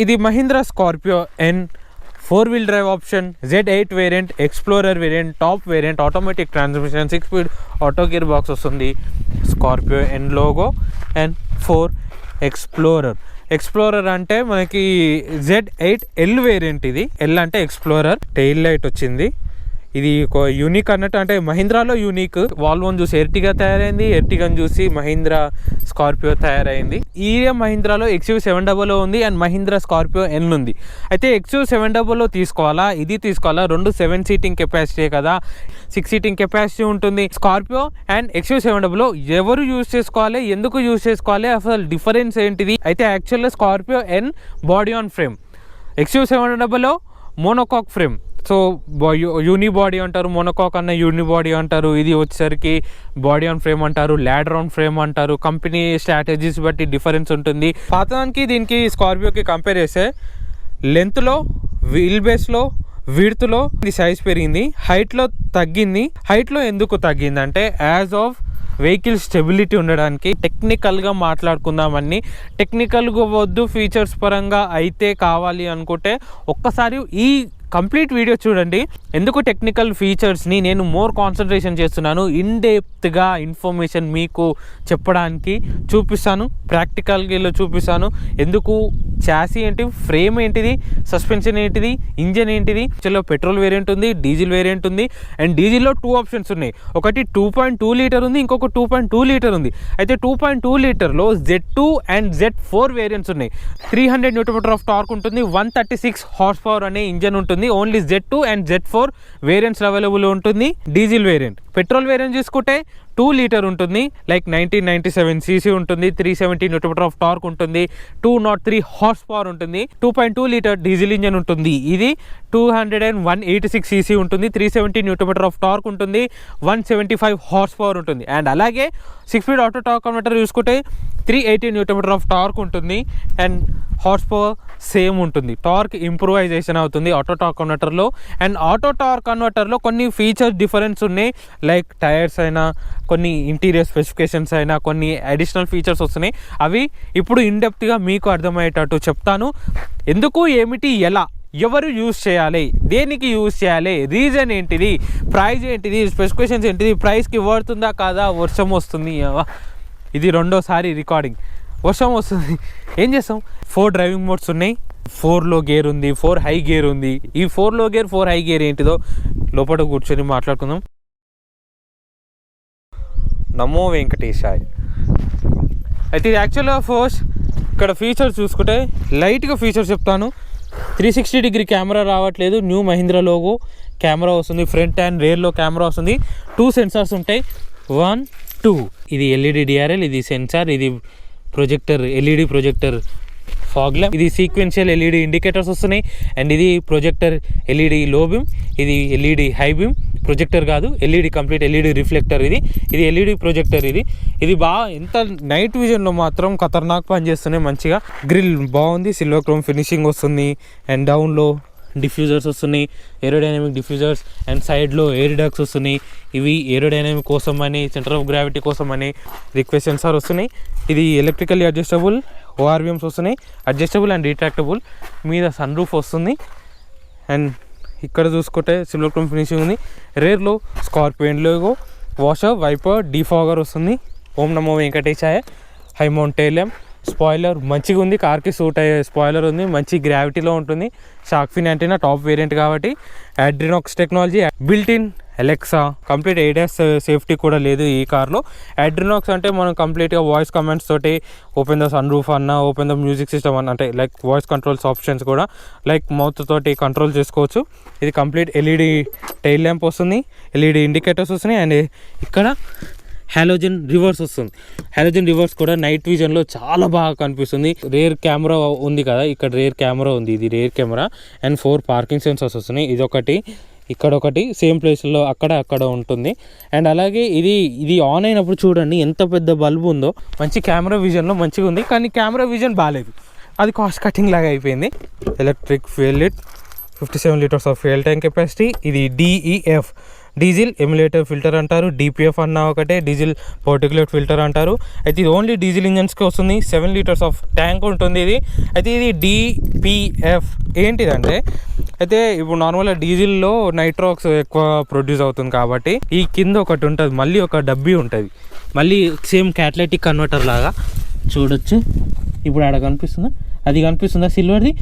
ఇది Mahindra Scorpio N 4-wheel drive option, Z8 variant, Explorer variant, top variant, automatic transmission, 6-speed auto gearbox వస్తుంది. Scorpio N logo and 4 explorer అంటే మనకి Z8L variant. ఇది L అంటే explorer. Tail light వచ్చింది. ఇది ఒక యూనిక్ అన్నట్టు, అంటే మహీంద్రాలో యూనిక్. వాల్వోని చూసి ఎర్టిగా తయారైంది, ఎర్టిగాని చూసి మహీంద్రా స్కార్పియో తయారైంది. ఈ మహీంద్రాలో XUV700 ఉంది అండ్ మహీంద్రా స్కార్పియో ఎన్ ఉంది. అయితే XUV700 తీసుకోవాలా, ఇది తీసుకోవాలా? రెండు 7 సీటింగ్ కెపాసిటీ కదా, 6 సీటింగ్ కెపాసిటీ ఉంటుంది. స్కార్పియో అండ్ XUV700 ఎవరు యూజ్ చేసుకోవాలి, ఎందుకు యూజ్ చేసుకోవాలి, అసలు డిఫరెన్స్ ఏంటిది? అయితే యాక్చువల్గా Scorpio N body on frame, XUV700 monocoque frame. So uni body అంటారు, మోనోకాక్ అన్న యూని బాడీ అంటారు. ఇది వచ్చేసరికి బాడీ ఆన్ ఫ్రేమ్ అంటారు, ల్యాడర్ ఆన్ ఫ్రేమ్ అంటారు. కంపెనీ స్ట్రాటజీస్ బట్టి డిఫరెన్స్ ఉంటుంది. పాతదానికి దీనికి స్కార్పియోకి కంపేర్ చేస్తే లెంత్లో, వీల్ బేస్లో, విడ్త్లో ఇది సైజ్ పెరిగింది, హైట్లో తగ్గింది. హైట్లో ఎందుకు తగ్గిందంటే యాజ్ ఆఫ్ వెహికల్ స్టెబిలిటీ ఉండడానికి. టెక్నికల్గా మాట్లాడుకుందామని, టెక్నికల్గా వద్దు ఫీచర్స్ పరంగా అయితే కావాలి అనుకుంటే ఒక్కసారి ఈ కంప్లీట్ వీడియో చూడండి. ఎందుకు టెక్నికల్ ఫీచర్స్ని నేను మోర్ కాన్సన్ట్రేషన్ చేస్తున్నాను, ఇన్ డెప్త్గా ఇన్ఫర్మేషన్ మీకు చెప్పడానికి చూపిస్తాను, ప్రాక్టికల్గా చూపిస్తాను. ఎందుకు చాసీ ఏంటి, ఫ్రేమ్ ఏంటిది, సస్పెన్షన్ ఏంటిది, ఇంజన్ ఏంటిది. చలో పెట్రోల్ వేరియంట్ ఉంది, డీజిల్ వేరియంట్ ఉంది. అండ్ డీజిల్లో 2 ఆప్షన్స్ ఉన్నాయి. ఒకటి 2.2 లీటర్ ఉంది, ఇంకొక 2.2 లీటర్ ఉంది. అయితే 2.2 లీటర్లో Z2 అండ్ Z4 వేరియంట్స్ ఉన్నాయి. 300 Nm ఆఫ్ టార్క్ ఉంటుంది, 136 హార్స్ పవర్ అనే ఇంజన్ ఉంటుంది. Only Z2 and Z4 variants available ఉంటుంది. Diesel variant. పెట్రోల్ వేరియంట్ చూసుకుంటే 2 లీటర్ ఉంటుంది, లైక్ 1997 cc ఉంటుంది, 370 Nm ఆఫ్ టార్క్ ఉంటుంది, 203 హార్స్ పవర్ ఉంటుంది. 2.2 లీటర్ డీజిల్ ఇంజన్ ఉంటుంది. ఇది 186 cc ఉంటుంది, 370 Nm ఆఫ్ టార్క్ ఉంటుంది, 175 హార్స్ పవర్ ఉంటుంది. అండ్ అలాగే 6-speed ఆటో టార్క్ కన్వర్టర్ చూసుకుంటే 380 Nm ఆఫ్ టార్క్ ఉంటుంది అండ్ హార్స్ పవర్ సేమ్ ఉంటుంది. టార్క్ ఇంప్రూవైజేషన్ అవుతుంది ఆటో టార్క్ కన్వర్టర్లో. అండ్ ఆటో టార్క్ కన్వర్టర్లో కొన్ని ఫీచర్స్ డిఫరెన్స్ ఉన్నాయి, లైక్ టైర్స్ అయినా, కొన్ని ఇంటీరియర్ స్పెసిఫికేషన్స్ అయినా, కొన్ని అడిషనల్ ఫీచర్స్ వస్తున్నాయి. అవి ఇప్పుడు ఇన్డెప్త్గా మీకు అర్థమయ్యేటట్టు చెప్తాను. ఎందుకు, ఏమిటి, ఎలా, ఎవరు యూజ్ చేయాలి, దేనికి యూజ్ చేయాలి, రీజన్ ఏంటిది, ప్రైస్ ఏంటిది, స్పెసిఫికేషన్స్ ఏంటిది, ప్రైస్కి వర్తుందా కాదా, వర్షం వస్తుంది, ఇది రెండోసారి రికార్డింగ్, వర్షం వస్తుంది, ఏం చేస్తాం. 4 డ్రైవింగ్ మోడ్స్ ఉన్నాయి, 4లో గేర్ ఉంది, 4 హై గేర్ ఉంది. ఈ 4లో గేర్ 4 హై గేర్ ఏంటిదో లోపల కూర్చొని మాట్లాడుకుందాం. నమో వెంకటేశాయ. అయితే ఇది యాక్చువల్గా ఫస్ట్ ఇక్కడ ఫీచర్స్ చూసుకుంటే లైట్గా ఫీచర్స్ చెప్తాను. 360 డిగ్రీ కెమెరా రావట్లేదు, న్యూ మహీంద్రా లోగో కెమెరా వస్తుంది, ఫ్రంట్ అండ్ రేర్లో కెమెరా వస్తుంది. 2 సెన్సార్స్ ఉంటాయి, 1, 2. ఇది ఎల్ఈడి డిఆర్ఎల్, ఇది సెన్సార్, ఇది projector, LED projector fog lamp, ఇది సీక్వెన్షియల్ ఎల్ఈడి ఇండికేటర్స్ వస్తున్నాయి. అండ్ ఇది ప్రొజెక్టర్ ఎల్ఈడి లో బీమ్, ఇది ఎల్ఈడి హై బీమ్. ప్రొజెక్టర్ కాదు, ఎల్ఈడి కంప్లీట్ ఎల్ఈడి రిఫ్లెక్టర్. ఇది ఎల్ఈడి ప్రొజెక్టర్. ఇది బాగా ఎంత నైట్ విజన్లో మాత్రం ఖతర్నాక్ పని చేస్తున్నాయి మంచిగా. గ్రిల్ బాగుంది, సిల్వర్ క్రోమ్ ఫినిషింగ్ వస్తుంది. అండ్ డౌన్లో డిఫ్యూజర్స్ వస్తున్నాయి, ఏరోడైనమిక్ డిఫ్యూజర్స్. అండ్ సైడ్లో ఎయిర్ డక్ట్స్ వస్తున్నాయి. ఇవి ఏరోడైనమిక్ కోసం అని, సెంటర్ ఆఫ్ గ్రావిటీ కోసం అని రిక్వెస్ట్ సెన్సార్ వస్తున్నాయి. ఇది ఎలక్ట్రికల్లీ అడ్జస్టబుల్ ఓఆర్విఎమ్స్ వస్తున్నాయి, అడ్జస్టబుల్ అండ్ రిట్రాక్టబుల్. మీద సన్ రూఫ్ వస్తుంది. అండ్ ఇక్కడ చూసుకుంటే సిల్వర్ క్రోమ్ ఫినిషింగ్ ఉంది. రేర్లో Scorpio logo, washer, wiper, defogger వస్తుంది. ఓం నమో వెంకటేశాయ. High mount tail lamp, spoiler మంచిగా ఉంది, కార్కి సూట్ అయ్యే స్పాయిలర్ ఉంది, మంచి గ్రావిటీలో ఉంటుంది. Shark fin antenna, top variant కాబట్టి. AdrenoX technology, built in Alexa, complete ADAS safety కూడా లేదు ఈ కార్లో. అడ్రినాక్స్ అంటే మనం కంప్లీట్గా వాయిస్ కమాండ్స్ తోటి ఓపెన్ ద సన్ రూఫ్ అన్న, ఓపెన్ ద మ్యూజిక్ సిస్టమ్ అన్న, అంటే లైక్ వాయిస్ కంట్రోల్స్ ఆప్షన్స్ కూడా లైక్ మౌత్ తోటి కంట్రోల్ చేసుకోవచ్చు. ఇది కంప్లీట్ ఎల్ఈడి టైల్ ల్యాంప్ వస్తుంది, ఎల్ఈడి ఇండికేటర్స్ వస్తున్నాయి. అండ్ ఇక్కడ హాలోజన్ రివర్స్ వస్తుంది. హాలోజన్ రివర్స్ కూడా నైట్ విజన్లో చాలా బాగా కనిపిస్తుంది. రేర్ కెమెరా ఉంది కదా, ఇక్కడ రేర్ కెమెరా ఉంది, ఇది rear camera. And 4 parking sensors వస్తున్నాయి, ఇదొకటి, ఇక్కడ ఒకటి, సేమ్ ప్లేస్లో అక్కడ ఉంటుంది. అండ్ అలాగే ఇది ఆన్ అయినప్పుడు చూడండి ఎంత పెద్ద బల్బు ఉందో. మంచి కెమెరా విజన్లో మంచిగా ఉంది, కానీ కెమెరా విజన్ బాగాలేదు, అది కాస్ట్ కటింగ్ లాగా అయిపోయింది. Electric fuel lid, 57 litres of fuel tank capacity. ఇది DEF డీజిల్ ఎమ్యులేటర్ ఫిల్టర్ అంటారు, డిపిఎఫ్ అన్న ఒకటే, డీజిల్ పార్టిక్యులేట్ ఫిల్టర్ అంటారు. అయితే ఇది ఓన్లీ డీజిల్ ఇంజన్స్కి వస్తుంది. 7 లీటర్స్ ఆఫ్ ట్యాంక్ ఉంటుంది ఇది. అయితే ఇది డిపిఎఫ్ ఏంటిదంటే, అయితే ఇప్పుడు నార్మల్గా డీజిల్లో నైట్రాక్స్ ఎక్కువ ప్రొడ్యూస్ అవుతుంది కాబట్టి ఈ కింద ఒకటి ఉంటుంది, మళ్ళీ ఒక డబ్బీ ఉంటుంది, మళ్ళీ సేమ్ క్యాటలిటిక్ కన్వర్టర్ లాగా చూడొచ్చు. ఇప్పుడు ఆడ కనిపిస్తుందా, అది కనిపిస్తుందా సిల్వర్ది,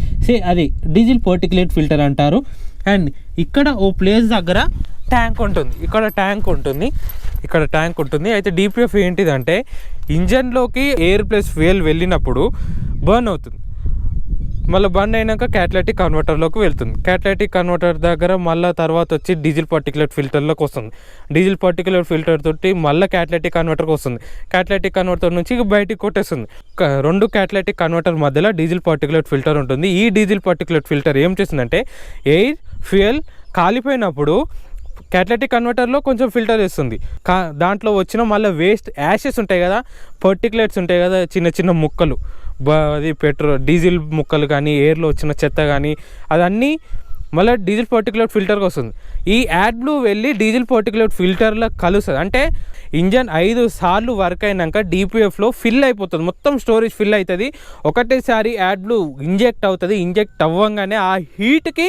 అది డీజిల్ పార్టిక్యులేట్ ఫిల్టర్ అంటారు. అండ్ ఇక్కడ ఓ ప్లేస్ దగ్గర ట్యాంక్ ఉంటుంది, ఇక్కడ ట్యాంక్ ఉంటుంది. అయితే డిపిఎఫ్ ఏంటిదంటే ఇంజన్లోకి ఎయిర్ ప్లస్ ఫ్యూయల్ వెళ్ళినప్పుడు బర్న్ అవుతుంది, మళ్ళీ బండ్ అయినాక క్యాటలిటిక్ కన్వర్టర్లోకి వెళ్తుంది. క్యాటలిటిక్ కన్వర్టర్ దగ్గర మళ్ళీ తర్వాత వచ్చి డీజిల్ పార్టిక్యులేట్ ఫిల్టర్లోకి వస్తుంది. డీజిల్ పార్టిక్యులేట్ ఫిల్టర్ తోటి మళ్ళీ క్యాటలిటిక్ కన్వర్టర్కి వస్తుంది. క్యాటలిటిక్ కన్వర్టర్ నుంచి బయటికి కొట్టేస్తుంది. 2 క్యాటలిటిక్ కన్వర్టర్ మధ్యలో డీజిల్ పార్టిక్యులేట్ ఫిల్టర్ ఉంటుంది. ఈ డీజిల్ పార్టిక్యులేట్ ఫిల్టర్ ఏం చేస్తుందంటే ఎయిర్ ఫ్యూయల్ కాలిపోయినప్పుడు క్యాటలిటిక్ కన్వర్టర్లో కొంచెం ఫిల్టర్ వేస్తుంది. దాంట్లో వచ్చిన మళ్ళీ వేస్ట్ యాషెస్ ఉంటాయి కదా, పార్టిక్యులేట్స్ ఉంటాయి కదా, చిన్న చిన్న ముక్కలు, అది డీజిల్ ముక్కలు కానీ ఎయిర్లో వచ్చిన చెత్త కానీ అదన్నీ మళ్ళీ డీజిల్ పార్టిక్యులేట్ ఫిల్టర్కి వస్తుంది. ఈ యాడ్ బ్లూ వెళ్ళి డీజిల్ పార్టిక్యులేట్ ఫిల్టర్లో కలుస్తుంది. అంటే ఇంజన్ 5 సార్లు వర్క్ అయినాక డిపిఎఫ్లో ఫిల్ అయిపోతుంది, మొత్తం స్టోరేజ్ ఫిల్ అవుతుంది. ఒకటేసారి యాడ్ బ్లూ ఇంజెక్ట్ అవుతుంది. ఇంజెక్ట్ అవ్వగానే ఆ హీట్కి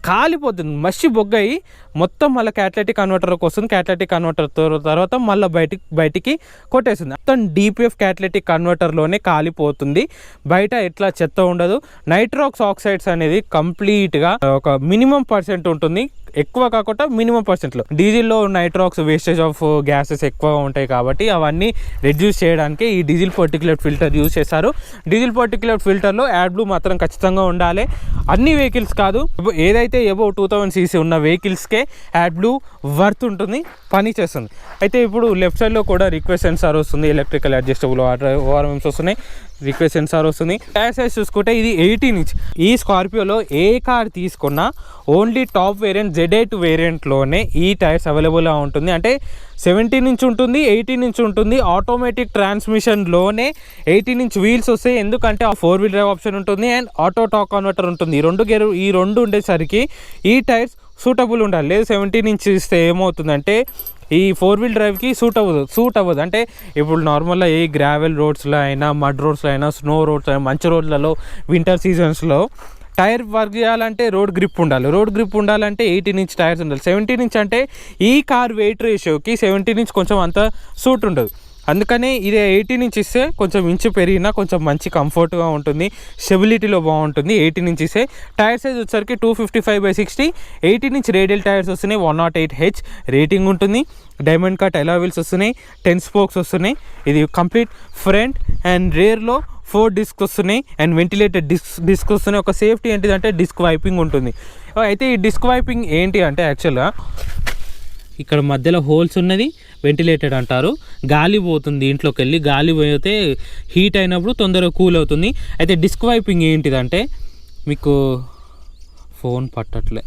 కాలిపోతుంది, మసి బొగ్గయి మొత్తం మళ్ళీ క్యాటలిటిక్ కన్వర్టర్కి వస్తుంది. క్యాటలిటిక్ కన్వర్టర్ తర్వాత మళ్ళీ బయటికి కొట్టేస్తుంది. మొత్తం డిపిఎఫ్ క్యాటలిటిక్ కన్వర్టర్లోనే కాలిపోతుంది, బయట ఎట్లా చెత్త ఉండదు. నైట్రాక్స్ ఆక్సైడ్స్ అనేది కంప్లీట్గా ఒక మినిమం % ఉంటుంది, ఎక్కువ కాకుండా మినిమం %లో. డీజిల్లో నైట్రాక్స్ వేస్టేజ్ ఆఫ్ గ్యాసెస్ ఎక్కువగా ఉంటాయి కాబట్టి అవన్నీ రెడ్యూస్ చేయడానికి ఈ డీజిల్ పార్టిక్యులేట్ ఫిల్టర్ యూజ్ చేస్తారు. డీజిల్ పార్టిక్యులేట్ ఫిల్టర్లో యాడ్ బ్లూ మాత్రం ఖచ్చితంగా ఉండాలి. అన్ని వెహికల్స్ కాదు, ఏదైతే ఎబో 2000 cc ఉన్న వెహికల్స్కే యాడ్ బ్లూ వర్త్ ఉంటుంది, పని చేస్తుంది. అయితే ఇప్పుడు లెఫ్ట్ సైడ్లో కూడా రిక్వెస్ట్ సెన్సార్ వస్తుంది, ఎలక్ట్రికల్ అడ్జస్టబుల్ ఓఆర్ఎంస్ వస్తున్నాయి, రిక్వెస్ట్ సెన్సార్ వస్తుంది. టైర్ సైజ్ చూసుకుంటే ఇది 18 ఇంచ్. ఈ స్కార్పియోలో ఏ కార్ తీసుకున్నా ఓన్లీ టాప్ వేరియంట్ Z8 వేరియంట్లోనే ఈ టైర్స్ అవైలబుల్గా ఉంటుంది. అంటే 17 ఇంచ్ ఉంటుంది, 18 ఇంచ్ ఉంటుంది. ఆటోమేటిక్ ట్రాన్స్మిషన్లోనే 18 ఇంచ్ వీల్స్ వస్తాయి, ఎందుకంటే 4 వీల్ డ్రైవ్ ఆప్షన్ ఉంటుంది అండ్ ఆటో టాక్ కన్వర్టర్ ఉంటుంది. ఈ రెండు ఉండేసరికి ఈ టైర్స్ సూటబుల్ ఉండాలి. లేదు 17 ఇంచ్ ఇస్తే ఏమవుతుందంటే ఈ 4 వీల్ డ్రైవ్కి సూట్ అవ్వదు. అంటే ఇప్పుడు నార్మల్గా ఏ గ్రావెల్ రోడ్స్లో అయినా, మడ్ రోడ్స్లో అయినా, స్నో రోడ్స్ అయినా, మంచి రోడ్లలో వింటర్ సీజన్స్లో టైర్ వర్క్ చేయాలంటే రోడ్ గ్రిప్ ఉండాలంటే 18 ఇంచ్ టైర్స్ ఉండాలి. 17 ఇంచ్ అంటే ఈ కార్ వెయిట్ రేషియోకి 17 ఇంచ్ కొంచెం అంత సూట్ ఉండదు. అందుకని ఇది 18 ఇంచ్ ఇస్తే కొంచెం ఇంచు పెరిగినా కొంచెం మంచి కంఫర్ట్గా ఉంటుంది, స్టెబిలిటీలో బాగుంటుంది. 18 ఇంచ్ ఇస్తే టైర్ సైజ్ వచ్చేసరికి 255/60, 18 ఇంచ్ రేడియల్ టైర్స్ వస్తున్నాయి, 108H రేటింగ్ ఉంటుంది. డైమండ్ కట్ అలా వీల్స్ వస్తున్నాయి, 10 స్పోక్స్ వస్తున్నాయి. ఇది కంప్లీట్ ఫ్రంట్ అండ్ రేర్లో 4 డిస్క్ వస్తున్నాయి అండ్ వెంటిలేటెడ్ డిస్క్ వస్తున్నాయి. ఒక సేఫ్టీ ఏంటిదంటే డిస్క్ వైపింగ్ ఉంటుంది. అయితే ఈ డిస్క్ వైపింగ్ ఏంటి అంటే యాక్చువల్గా ఇక్కడ మధ్యలో హోల్స్ ఉన్నది, వెంటిలేటెడ్ అంటారు. గాలి పోతుంది దీంట్లోకి వెళ్ళి, గాలి పోతే హీట్ అయినప్పుడు తొందరగా కూల్ అవుతుంది. అయితే డిస్క్ వైపింగ్ ఏంటిదంటే మీకు ఫోన్ పట్టట్లే,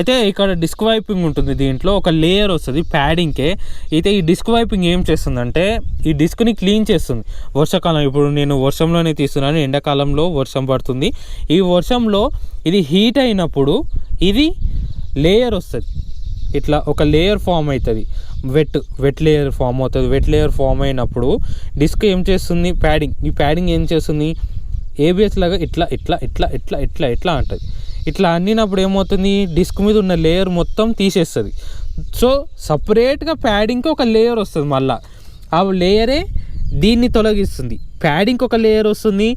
అయితే ఇక్కడ డిస్క్ వైపింగ్ ఉంటుంది, దీంట్లో ఒక లేయర్ వస్తుంది ప్యాడింగ్కే. అయితే ఈ డిస్క్ వైపింగ్ ఏం చేస్తుందంటే ఈ డిస్క్ని క్లీన్ చేస్తుంది. వర్షాకాలం, ఇప్పుడు నేను వర్షంలోనే తీస్తున్నాను, ఎండాకాలంలో వర్షం పడుతుంది. ఈ వర్షంలో ఇది హీట్ అయినప్పుడు ఇది లేయర్ వస్తుంది, ఇట్లా ఒక లేయర్ ఫామ్ అవుతుంది, వెట్ లేయర్ ఫామ్ అవుతుంది. వెట్ లేయర్ ఫామ్ అయినప్పుడు డిస్క్ ఏం చేస్తుంది, ఈ ప్యాడింగ్ ఏం చేస్తుంది, ఏబిఎస్ లాగా ఇట్లా ఇట్లా ఇట్లా ఇట్లా ఇట్లా ఇట్లా అంటుంది. ఇట్లా అన్నినప్పుడు ఏమవుతుంది, డిస్క్ మీద ఉన్న లేయర్ మొత్తం తీసేస్తుంది. సో సపరేట్గా ప్యాడింగ్కి ఒక లేయర్ వస్తుంది, మళ్ళీ ఆ లేయరే దీన్ని తొలగిస్తుంది. ప్యాడింగ్కి ఒక లేయర్ వస్తుంది,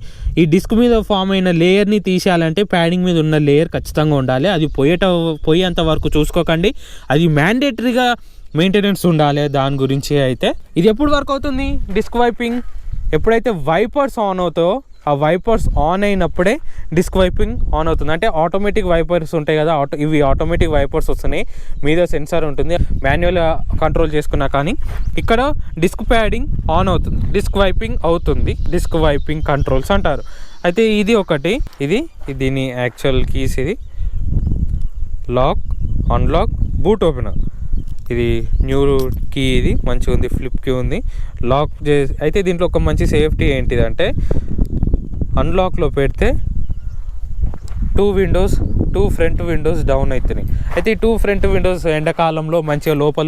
ఈ డిస్క్ మీద ఫామ్ అయిన లేయర్ని తీసేయాలంటే ప్యాడింగ్ మీద ఉన్న లేయర్ ఖచ్చితంగా ఉండాలి. అది పోయేంత వరకు చూసుకోకండి, అది మ్యాండేటరీగా మెయింటెనెన్స్ ఉండాలి దాని గురించి. అయితే ఇది ఎప్పుడు వర్క్ అవుతుంది, డిస్క్ వైపింగ్ ఎప్పుడైతే వైపర్స్ ఆన్ అవుతాయో ఆ వైపర్స్ ఆన్ అయినప్పుడే డిస్క్ వైపింగ్ ఆన్ అవుతుంది. అంటే ఆటోమేటిక్ వైపర్స్ ఉంటాయి కదా, ఇవి ఆటోమేటిక్ వైపర్స్ వస్తున్నాయి, మీద సెన్సార్ ఉంటుంది, మాన్యువల్ కంట్రోల్ చేసుకున్నా కానీ ఇక్కడ డిస్క్ ప్యాడింగ్ ఆన్ అవుతుంది, డిస్క్ వైపింగ్ అవుతుంది. డిస్క్ వైపింగ్ కంట్రోల్స్ అంటారు. అయితే ఇది ఒకటి, దీని యాక్చువల్ కీస్, ఇది లాక్, అన్లాక్, బూట్ ఓపెనర్. ఇది న్యూ కీ, ఇది మంచిగా ఉంది, ఫ్లిప్ కీ ఉంది, లాక్ చేసి. అయితే దీంట్లో ఒక మంచి సేఫ్టీ ఏంటిదంటే అన్లాక్లో పెడితే టూ ఫ్రంట్ విండోస్ డౌన్ అవుతున్నాయి. అయితే ఈ 2 ఫ్రంట్ విండోస్ ఎండాకాలంలో మంచిగా లోపల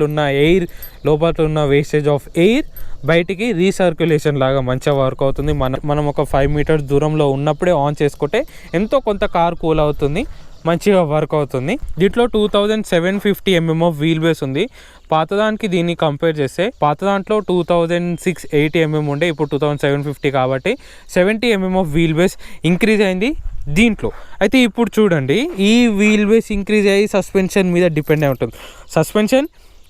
ఉన్న వేస్టేజ్ ఆఫ్ ఎయిర్ బయటికి రీసర్క్యులేషన్ లాగా మంచిగా వర్క్ అవుతుంది. మనం ఒక 5 మీటర్స్ దూరంలో ఉన్నప్పుడే ఆన్ చేసుకుంటే ఎంతో కొంత కార్ కూల్ అవుతుంది, మంచిగా వర్క్ అవుతుంది. దీంట్లో 2750 mm ఆఫ్ వీల్ బేస్ ఉంది. పాతదానికి దీన్ని కంపేర్ చేస్తే పాత దాంట్లో 2680 mm ఉండే, ఇప్పుడు 2750 కాబట్టి 70 mm of wheel base increase అయింది దీంట్లో. అయితే ఇప్పుడు చూడండి, ఈ వీల్ బేస్ ఇంక్రీజ్ అయ్యి సస్పెన్షన్ మీద డిపెండ్ అయి ఉంటుంది. సస్పెన్షన్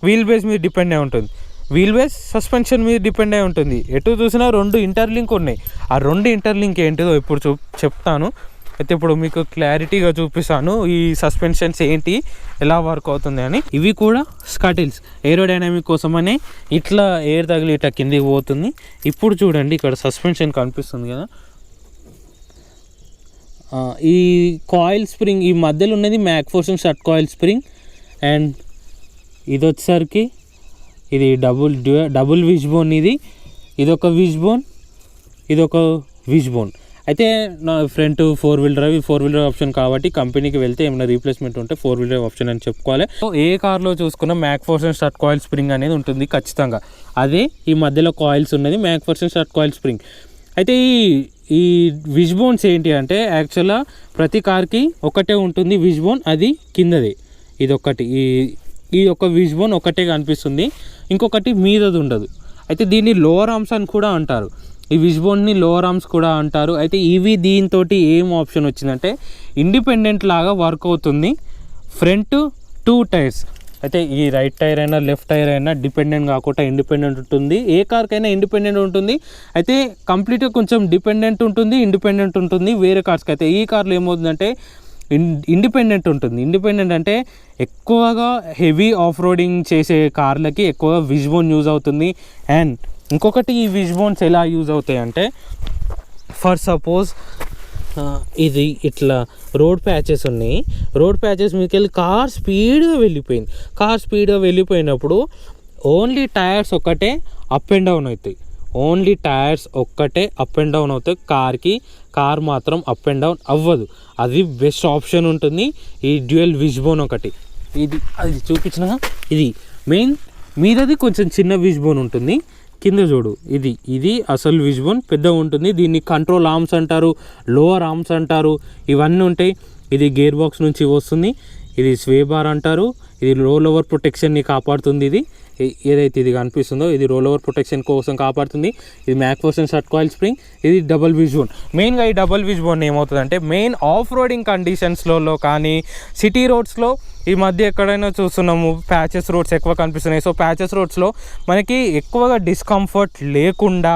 వీల్ బేస్ మీద డిపెండ్ అయి ఉంటుంది, వీల్ బేస్ సస్పెన్షన్ మీద డిపెండ్ అయి ఉంటుంది. ఎటు చూసినా 2 ఇంటర్లింక్ ఉన్నాయి. ఆ 2 ఇంటర్లింక్ ఏంటిదో ఇప్పుడు చెప్తాను. అయితే ఇప్పుడు మీకు క్లారిటీగా చూపిస్తాను ఈ సస్పెన్షన్స్ ఏంటి, ఎలా వర్క్ అవుతుంది అని. ఇవి కూడా స్కటిల్స్ ఏరోడైనమిక్ కోసమనే ఇట్లా ఎయిర్ తగిలి ఇట్లా కిందికి పోతుంది. ఇప్పుడు చూడండి, ఇక్కడ సస్పెన్షన్ కనిపిస్తుంది కదా, ఈ కాయిల్ స్ప్రింగ్ ఈ మధ్యలో ఉన్నది మ్యాక్ఫోర్సన్ షట్ కాయిల్ స్ప్రింగ్. అండ్ ఇది వచ్చేసరికి ఇది డబుల్ విష్ బోన్. ఇదొక విష్ బోన్, ఇదొక విష్ బోన్. అయితే నా ఫ్రంట్ 4-wheel drive ఆప్షన్ కాబట్టి కంపెనీకి వెళ్తే ఏమైనా రీప్లేస్మెంట్ ఉంటే 4-wheel drive ఆప్షన్ అని చెప్పుకోవాలి. ఏ కార్లో చూసుకున్న మ్యాక్ఫోర్సన్ షట్ కాయిల్ స్ప్రింగ్ అనేది ఉంటుంది ఖచ్చితంగా. అదే ఈ మధ్యలో కాయిల్స్ ఉన్నది మ్యాక్ఫోర్సన్ షట్ కాయిల్ స్ప్రింగ్. అయితే ఈ విష్ బోన్స్ ఏంటి అంటే యాక్చువల్గా ప్రతి కార్కి ఒకటే ఉంటుంది విష్ బోన్, అది కిందది. ఇదొక్కటి ఈ యొక్క విష్ బోన్ ఒకటే కనిపిస్తుంది, ఇంకొకటి మీదది ఉండదు. అయితే దీన్ని లోవర్ ఆర్మ్స్ అని కూడా అంటారు, ఈ విష్ బోన్ని లోవర్ ఆర్మ్స్ కూడా అంటారు. అయితే ఇవి దీంతో ఏం ఆప్షన్ వచ్చిందంటే ఇండిపెండెంట్ లాగా వర్క్ అవుతుంది. ఫ్రంట్ 2 టైర్స్, అయితే ఈ రైట్ టైర్ అయినా లెఫ్ట్ టైర్ అయినా డిపెండెంట్ కాకుండా ఇండిపెండెంట్ ఉంటుంది. ఏ కార్కైనా ఇండిపెండెంట్ ఉంటుంది. అయితే కంప్లీట్గా కొంచెం ఇండిపెండెంట్ ఉంటుంది వేరే కార్స్కి. అయితే ఈ కార్లో ఏమవుతుందంటే ఇండిపెండెంట్ ఉంటుంది. ఇండిపెండెంట్ అంటే ఎక్కువగా హెవీ ఆఫ్ రోడింగ్ చేసే కార్లకి ఎక్కువగా విష్ బోన్ యూజ్ అవుతుంది. అండ్ ఇంకొకటి ఈ విష్ బోన్స్ ఎలా యూజ్ అవుతాయి అంటే, ఫర్ సపోజ్ ఇది ఇట్లా రోడ్ ప్యాచెస్ ఉన్నాయి, రోడ్ ప్యాచెస్ మీదకి వెళ్ళి కార్ స్పీడ్గా వెళ్ళిపోయినప్పుడు ఓన్లీ టైర్స్ ఒక్కటే అప్ అండ్ డౌన్ అవుతాయి. కార్ మాత్రం అప్ అండ్ డౌన్ అవ్వదు. అది బెస్ట్ ఆప్షన్ ఉంటుంది ఈ డ్యూయల్ విష్ బోన్ ఒకటి. అది చూపించిన ఇది మెయిన్ మీదది కొంచెం చిన్న విష్ బోన్ ఉంటుంది, కింద చూడు ఇది అసలు విష్ బోన్ పెద్దగా ఉంటుంది. దీన్ని కంట్రోల్ ఆర్మ్స్ అంటారు, లోవర్ ఆర్మ్స్ అంటారు, ఇవన్నీ ఉంటాయి. ఇది గేర్ బాక్స్ నుంచి వస్తుంది, ఇది స్వే బార్ అంటారు, ఇది రోల్ ఓవర్ ప్రొటెక్షన్ని కాపాడుతుంది. ఇది ఏదైతే ఇది కనిపిస్తుందో ఇది రోల్ ఓవర్ ప్రొటెక్షన్ కోసం కాపాడుతుంది. ఇది మ్యాక్ఫోర్సన్ షట్ కాయిల్ స్ప్రింగ్, ఇది డబుల్ విష్ బోన్. మెయిన్గా ఈ డబుల్ విష్ బోన్ ఏమవుతుందంటే మెయిన్ ఆఫ్ రోడింగ్ కండిషన్స్లో కానీ సిటీ రోడ్స్లో ఈ మధ్య ఎక్కడైనా చూస్తున్నాము ప్యాచెస్ రోడ్స్ ఎక్కువ కనిపిస్తున్నాయి. సో ప్యాచెస్ రోడ్స్లో మనకి ఎక్కువగా డిస్కంఫర్ట్ లేకుండా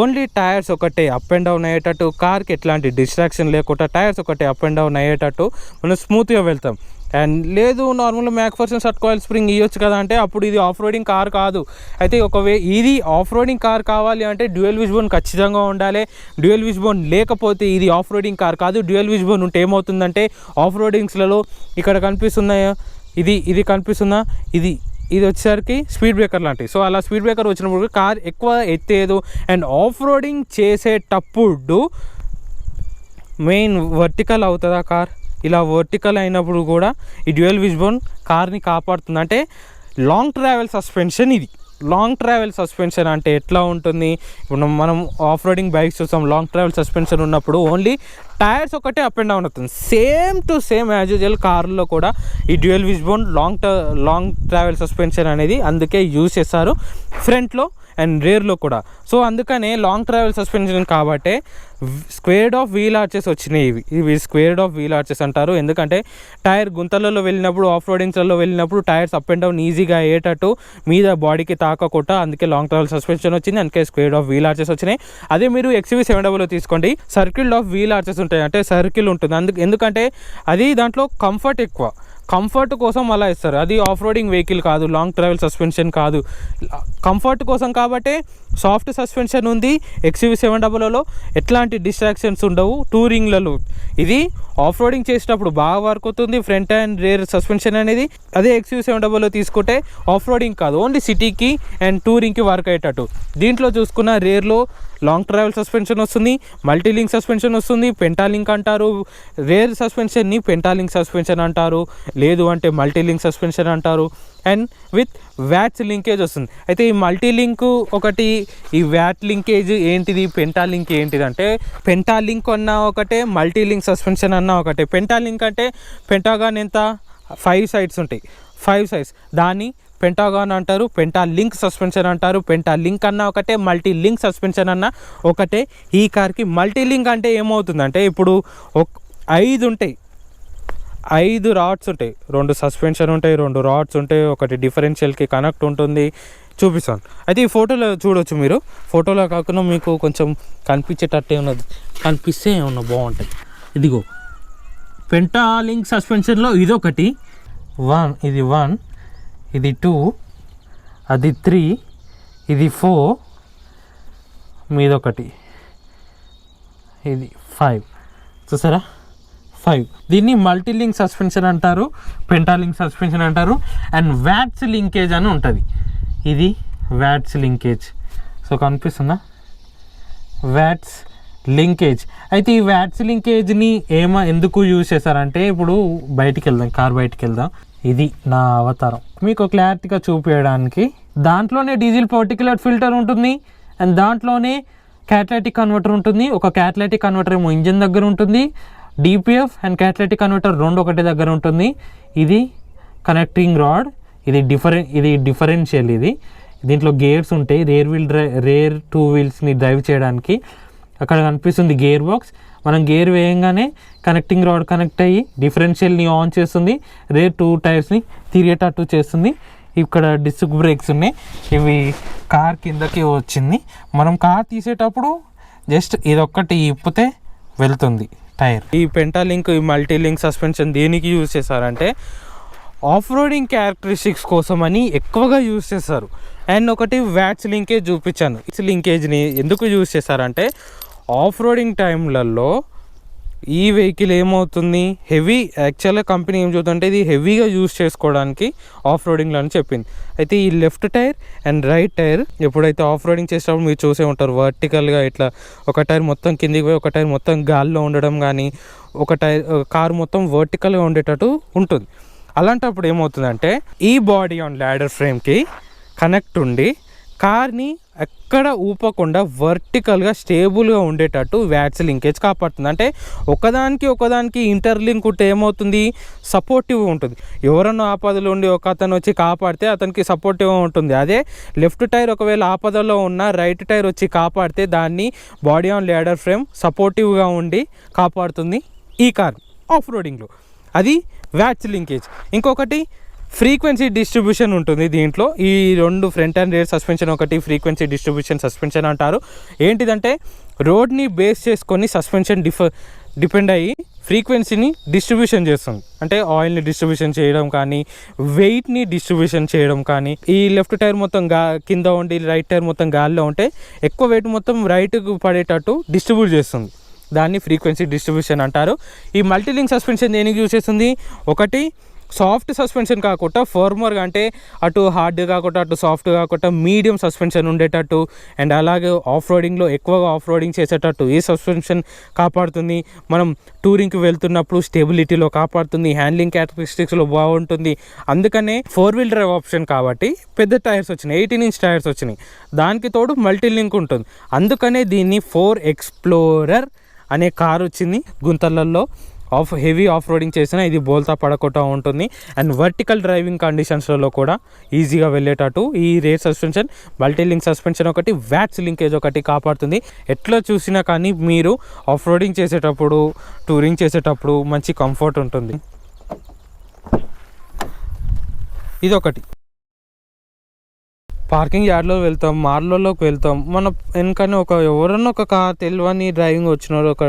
ఓన్లీ టైర్స్ ఒకటే అప్ అండ్ డౌన్ అయ్యేటట్టు, కార్కి ఎట్లాంటి డిస్ట్రాక్షన్ లేకుండా టైర్స్ ఒకటే అప్ అండ్ డౌన్ అయ్యేటట్టు మనం స్మూత్గా వెళ్తాం. అండ్ లేదు నార్మల్గా మ్యాక్ఫోర్సన్ షట్ కాయిల్ స్ప్రింగ్ ఇవ్వచ్చు కదా అంటే అప్పుడు ఇది ఆఫ్ రోడింగ్ కార్ కాదు. అయితే ఇది ఆఫ్ రోడింగ్ కార్ కావాలి అంటే డ్యూయల్ విష్ బోన్ ఖచ్చితంగా ఉండాలి. డ్యూయల్ విష్ బోన్ లేకపోతే ఇది ఆఫ్ రోడింగ్ కార్ కాదు. డ్యూయల్ విష్ బోన్ ఉంటే ఏమవుతుందంటే ఆఫ్ రోడింగ్స్లలో ఇక్కడ కనిపిస్తున్నాయా, ఇది కనిపిస్తుందా, ఇది వచ్చేసరికి స్పీడ్ బ్రేకర్ లాంటివి. సో అలా స్పీడ్ బ్రేకర్ వచ్చినప్పుడు కార్ ఎక్కువ ఎత్తేదు. అండ్ ఆఫ్ రోడింగ్ చేసేటప్పుడు మెయిన్ వర్టికల్ అవుతుందా కార్, ఇలా వర్టికల్ అయినప్పుడు కూడా ఈ డ్యూయల్ విష్ బోన్ కార్ని కాపాడుతుంది. అంటే లాంగ్ ట్రావెల్ సస్పెన్షన్. ఇది లాంగ్ ట్రావెల్ సస్పెన్షన్ అంటే ఎట్లా ఉంటుంది, ఇప్పుడు మనం ఆఫ్ రోడింగ్ బైక్స్ చూస్తాం, లాంగ్ ట్రావెల్ సస్పెన్షన్ ఉన్నప్పుడు ఓన్లీ టైర్స్ ఒకటే అప్ అండ్ డౌన్ అవుతుంది. Same to same as usual కార్లో కూడా ఈ dual wish bone long travel suspension అనేది అందుకే యూజ్ చేస్తారు ఫ్రంట్లో అండ్ రేర్లో కూడా. సో అందుకనే లాంగ్ ట్రావెల్ సస్పెన్షన్ కాబట్టి స్క్వేర్డ్ ఆఫ్ వీల్ ఆర్చెస్ వచ్చినాయి. ఇవి స్క్వేర్డ్ ఆఫ్ వీల్ ఆర్చెస్ అంటారు. ఎందుకంటే టైర్ గుంతలలో వెళ్ళినప్పుడు ఆఫ్ రోడింగ్స్లలో వెళ్ళినప్పుడు టైర్స్ అప్ అండ్ డౌన్ ఈజీగా అయ్యేటట్టు మీద బాడీకి తాకకుండా అందుకే లాంగ్ ట్రావెల్ సస్పెన్షన్ వచ్చింది. అందుకే స్క్వేర్డ్ ఆఫ్ వీల్ ఆర్చెస్ వచ్చినాయి. అదే మీరు XUV700 తీసుకోండి, సర్కిల్ ఆఫ్ వీల్ ఆర్చెస్ ఉంటాయి, అంటే సర్కిల్ ఉంటుంది. ఎందుకంటే అది దాంట్లో కంఫర్ట్ కోసం అలా ఇస్తారు. అది ఆఫ్ రోడింగ్ వెహికల్ కాదు, లాంగ్ ట్రావెల్ సస్పెన్షన్ కాదు, కంఫర్ట్ కోసం కాబట్టి సాఫ్ట్ సస్పెన్షన్ ఉంది. XUV700లో ఎట్లాంటి డిస్ట్రాక్షన్స్ ఉండవు. టూరింగ్లలో ఇది ఆఫ్ రోడింగ్ చేసేటప్పుడు బాగా వర్క్ అవుతుంది ఫ్రంట్ అండ్ రేర్ సస్పెన్షన్ అనేది. అదే XUV700లో తీసుకుంటే ఆఫ్ రోడింగ్ కాదు, ఓన్లీ సిటీకి అండ్ టూరింగ్కి వర్క్ అయ్యేటట్టు. దీంట్లో చూసుకున్న రేర్లో లాంగ్ ట్రావెల్ సస్పెన్షన్ వస్తుంది, మల్టీలింక్ సస్పెన్షన్ వస్తుంది, పెంటాలింక్ అంటారు. రేర్ సస్పెన్షన్ని పెంటాలింక్ సస్పెన్షన్ అంటారు, లేదు అంటే మల్టీలింక్ సస్పెన్షన్ అంటారు. అండ్ విత్ వ్యాట్స్ లింకేజ్ వస్తుంది. అయితే ఈ మల్టీలింక్ ఒకటి, ఈ వ్యాట్ లింకేజ్ ఏంటిది, పెంటాలింక్ ఏంటిది అంటే, పెంటాలింక్ అన్న ఒకటే, మల్టీలింక్ సస్పెన్షన్ అన్న ఒకటే. పెంటాలింక్ అంటే పెంటాగాన్ ఎంత 5 సైడ్స్ ఉంటాయి, 5 సైడ్స్, దాన్ని పెంటాగాన్ అంటారు, పెంటాలింక్ సస్పెన్షన్ అంటారు. పెంటాలింక్ అన్న ఒకటే, మల్టీ లింక్ సస్పెన్షన్ అన్న ఒకటే. ఈ కార్కి మల్టీలింక్ అంటే ఏమవుతుందంటే, ఇప్పుడు 5 ఉంటాయి, 5 రాడ్స్ ఉంటాయి, 2 సస్పెన్షన్ ఉంటాయి, 2 రాడ్స్ ఉంటాయి, ఒకటి డిఫరెన్షియల్కి కనెక్ట్ ఉంటుంది. చూపిస్తాను. అయితే ఈ ఫోటోలో చూడవచ్చు మీరు, ఫోటోలో కాకుండా మీకు కొంచెం కనిపించేటట్టే ఉన్నది, కనిపిస్తే ఏమన్నా బాగుంటుంది. ఇదిగో పెంటాలింక్ సస్పెన్షన్లో ఇదొకటి, 1, ఇది 1, ఇది 2, అది 3, ఇది 4, మీదొకటి, ఇది 5. చూసారా 5. దీన్ని మల్టీలింక్ సస్పెన్షన్ అంటారు, పెంటాలింక్ సస్పెన్షన్ అంటారు. అండ్ వ్యాట్స్ లింకేజ్ అని ఉంటుంది, ఇది వ్యాట్స్ లింకేజ్. సో కనిపిస్తుందా, వ్యాట్స్ లింకేజ్. అయితే ఈ వ్యాట్స్ లింకేజ్ని ఎందుకు యూజ్ చేస్తారంటే, ఇప్పుడు బయటికి వెళ్దాం, కార్ బయటికి వెళ్దాం. ఇది నా అవతారం మీకు క్లారిటీగా చూపించడానికి. దాంట్లోనే డీజిల్ పర్టిక్యులర్ ఫిల్టర్ ఉంటుంది, అండ్ దాంట్లోనే క్యాటలైటిక్ కన్వర్టర్ ఉంటుంది. ఒక క్యాటలైటిక్ కన్వర్టర్ ఏమో ఇంజిన్ దగ్గర ఉంటుంది, డిపిఎఫ్ అండ్ క్యాటలైటిక్ కన్వర్టర్ 2 ఒకటే దగ్గర ఉంటుంది. ఇది కనెక్టింగ్ రాడ్, ఇది డిఫరెన్షియల్. ఇది దీంట్లో గేర్స్ ఉంటాయి, రేర్ 2 వీల్స్ని డ్రైవ్ చేయడానికి. అక్కడ కనిపిస్తుంది గేర్ బాక్స్. మనం గేర్ వేయంగానే కనెక్టింగ్ రాడ్ కనెక్ట్ అయ్యి డిఫరెన్షియల్ని ఆన్ చేస్తుంది, రేర్ 2 టైర్స్ని తిరిగేటట్టు చేస్తుంది. ఇక్కడ డిస్క్ బ్రేక్స్ ఉన్నాయి, ఇవి కార్ కిందకి వచ్చింది. మనం కార్ తీసేటప్పుడు జస్ట్ ఇదొక్కటి ఇప్పితే వెళ్తుంది టైర్. ఈ పెంటాలింక్, ఈ మల్టీలింక్ సస్పెన్షన్ దేనికి యూజ్ చేశారంటే, ఆఫ్ రోడింగ్ క్యారెక్టరిస్టిక్స్ కోసం అని ఎక్కువగా యూజ్ చేస్తారు. అండ్ ఒకటి వ్యాట్స్ లింకేజ్ చూపించాను. ఈ లింకేజ్ని ఎందుకు యూజ్ చేశారంటే, ఆఫ్ రోడింగ్ టైంలలో ఈ వెహికల్ ఏమవుతుంది, యాక్చువల్గా కంపెనీ ఏం చూద్దంటే ఇది హెవీగా యూజ్ చేసుకోవడానికి ఆఫ్ రోడింగ్లో అని చెప్పింది. అయితే ఈ left tyre and right tyre ఎప్పుడైతే ఆఫ్ రోడింగ్ చేసేటప్పుడు మీరు చూసే ఉంటారు, వర్టికల్గా ఇట్లా ఒక టైర్ మొత్తం కిందికి పోయి ఒక టైర్ మొత్తం గాల్లో ఉండడం కానీ, ఒక టైర్ కారు మొత్తం వర్టికల్గా ఉండేటట్టు ఉంటుంది. అలాంటప్పుడు ఏమవుతుందంటే, ఈ బాడీ ఆన్ ల్యాడర్ ఫ్రేమ్కి కనెక్ట్ ఉండి కార్ని ఎక్కడ ఊపకుండా వర్టికల్గా స్టేబుల్గా ఉండేటట్టు వ్యాట్స్ లింకేజ్ కాపాడుతుంది. అంటే ఒకదానికి ఇంటర్లింక్ ఉంటే ఏమవుతుంది, సపోర్టివ్ ఉంటుంది. ఎవరన్నా ఆపదలో ఉండి ఒక అతను వచ్చి కాపాడితే అతనికి సపోర్టివ్గా ఉంటుంది. అదే లెఫ్ట్ టైర్ ఒకవేళ ఆపదలో ఉన్న రైట్ టైర్ వచ్చి కాపాడితే దాన్ని బాడీ ఆన్ ల్యాడర్ ఫ్రేమ్ సపోర్టివ్గా ఉండి కాపాడుతుంది ఈ కార్ ఆఫ్ రోడింగ్లో. అది వ్యాట్స్ లింకేజ్. ఇంకొకటి ఫ్రీక్వెన్సీ డిస్ట్రిబ్యూషన్ ఉంటుంది దీంట్లో. ఈ 2 ఫ్రంట్ అండ్ రేర్ సస్పెన్షన్, ఒకటి ఫ్రీక్వెన్సీ డిస్ట్రిబ్యూషన్ సస్పెన్షన్ అంటారు. ఏంటిదంటే, రోడ్ని బేస్ చేసుకొని సస్పెన్షన్ డిపెండ్ అయ్యి ఫ్రీక్వెన్సీని డిస్ట్రిబ్యూషన్ చేస్తుంది. అంటే ఆయిల్ని డిస్ట్రిబ్యూషన్ చేయడం కానీ, వెయిట్ని డిస్ట్రిబ్యూషన్ చేయడం కానీ. ఈ లెఫ్ట్ టైర్ మొత్తం కింద ఉండి రైట్ టైర్ మొత్తం గాలిలో ఉంటే ఎక్కువ వెయిట్ మొత్తం రైట్కు పడేటట్టు డిస్ట్రిబ్యూట్ చేస్తుంది, దాన్ని ఫ్రీక్వెన్సీ డిస్ట్రిబ్యూషన్ అంటారు. ఈ మల్టీలింక్ సస్పెన్షన్ దేనికి యూజ్ చేస్తుంది, ఒకటి సాఫ్ట్ సస్పెన్షన్ కాకుండా ఫర్మర్గా, అంటే అటు హార్డ్ కాకుండా అటు సాఫ్ట్ కాకుండా మీడియం సస్పెన్షన్ ఉండేటట్టు, అండ్ అలాగే ఆఫ్ రోడింగ్లో ఎక్కువగా ఆఫ్ రోడింగ్ చేసేటట్టు ఈ సస్పెన్షన్ కాపాడుతుంది. మనం టూరింగ్కి వెళ్తున్నప్పుడు స్టెబిలిటీలో కాపాడుతుంది, హ్యాండ్లింగ్ క్యారెక్టరిస్టిక్స్లో బాగుంటుంది. అందుకనే 4 వీల్ డ్రైవ్ ఆప్షన్ కాబట్టి పెద్ద టైర్స్ వచ్చినాయి, 18 ఇంచ్ టైర్స్ వచ్చినాయి. దానికి తోడు మల్టీ లింక్ ఉంటుంది. అందుకనే దీన్ని 4 ఎక్స్ప్లోరర్ అనే కార్ వచ్చింది. గుంతలలో హెవీ ఆఫ్ రోడింగ్ చేసినా ఇది బోల్తా పడకుండా ఉంటుంది. అండ్ వర్టికల్ డ్రైవింగ్ కండిషన్స్లలో కూడా ఈజీగా వెళ్ళేటట్టు ఈ రేర్ సస్పెన్షన్, మల్టీలింక్ సస్పెన్షన్ ఒకటి, వ్యాట్స్ లింకేజ్ ఒకటి కాపాడుతుంది. ఎట్లా చూసినా కానీ మీరు ఆఫ్ రోడింగ్ చేసేటప్పుడు, టూరింగ్ చేసేటప్పుడు మంచి కంఫర్ట్ ఉంటుంది. ఇదొకటి. పార్కింగ్ యార్డ్లో వెళ్తాం, మార్లలోకి వెళ్తాం, మన వెనకనే ఎవరన్నా ఒక కార్ తెలియని డ్రైవింగ్ వచ్చినారు, ఒక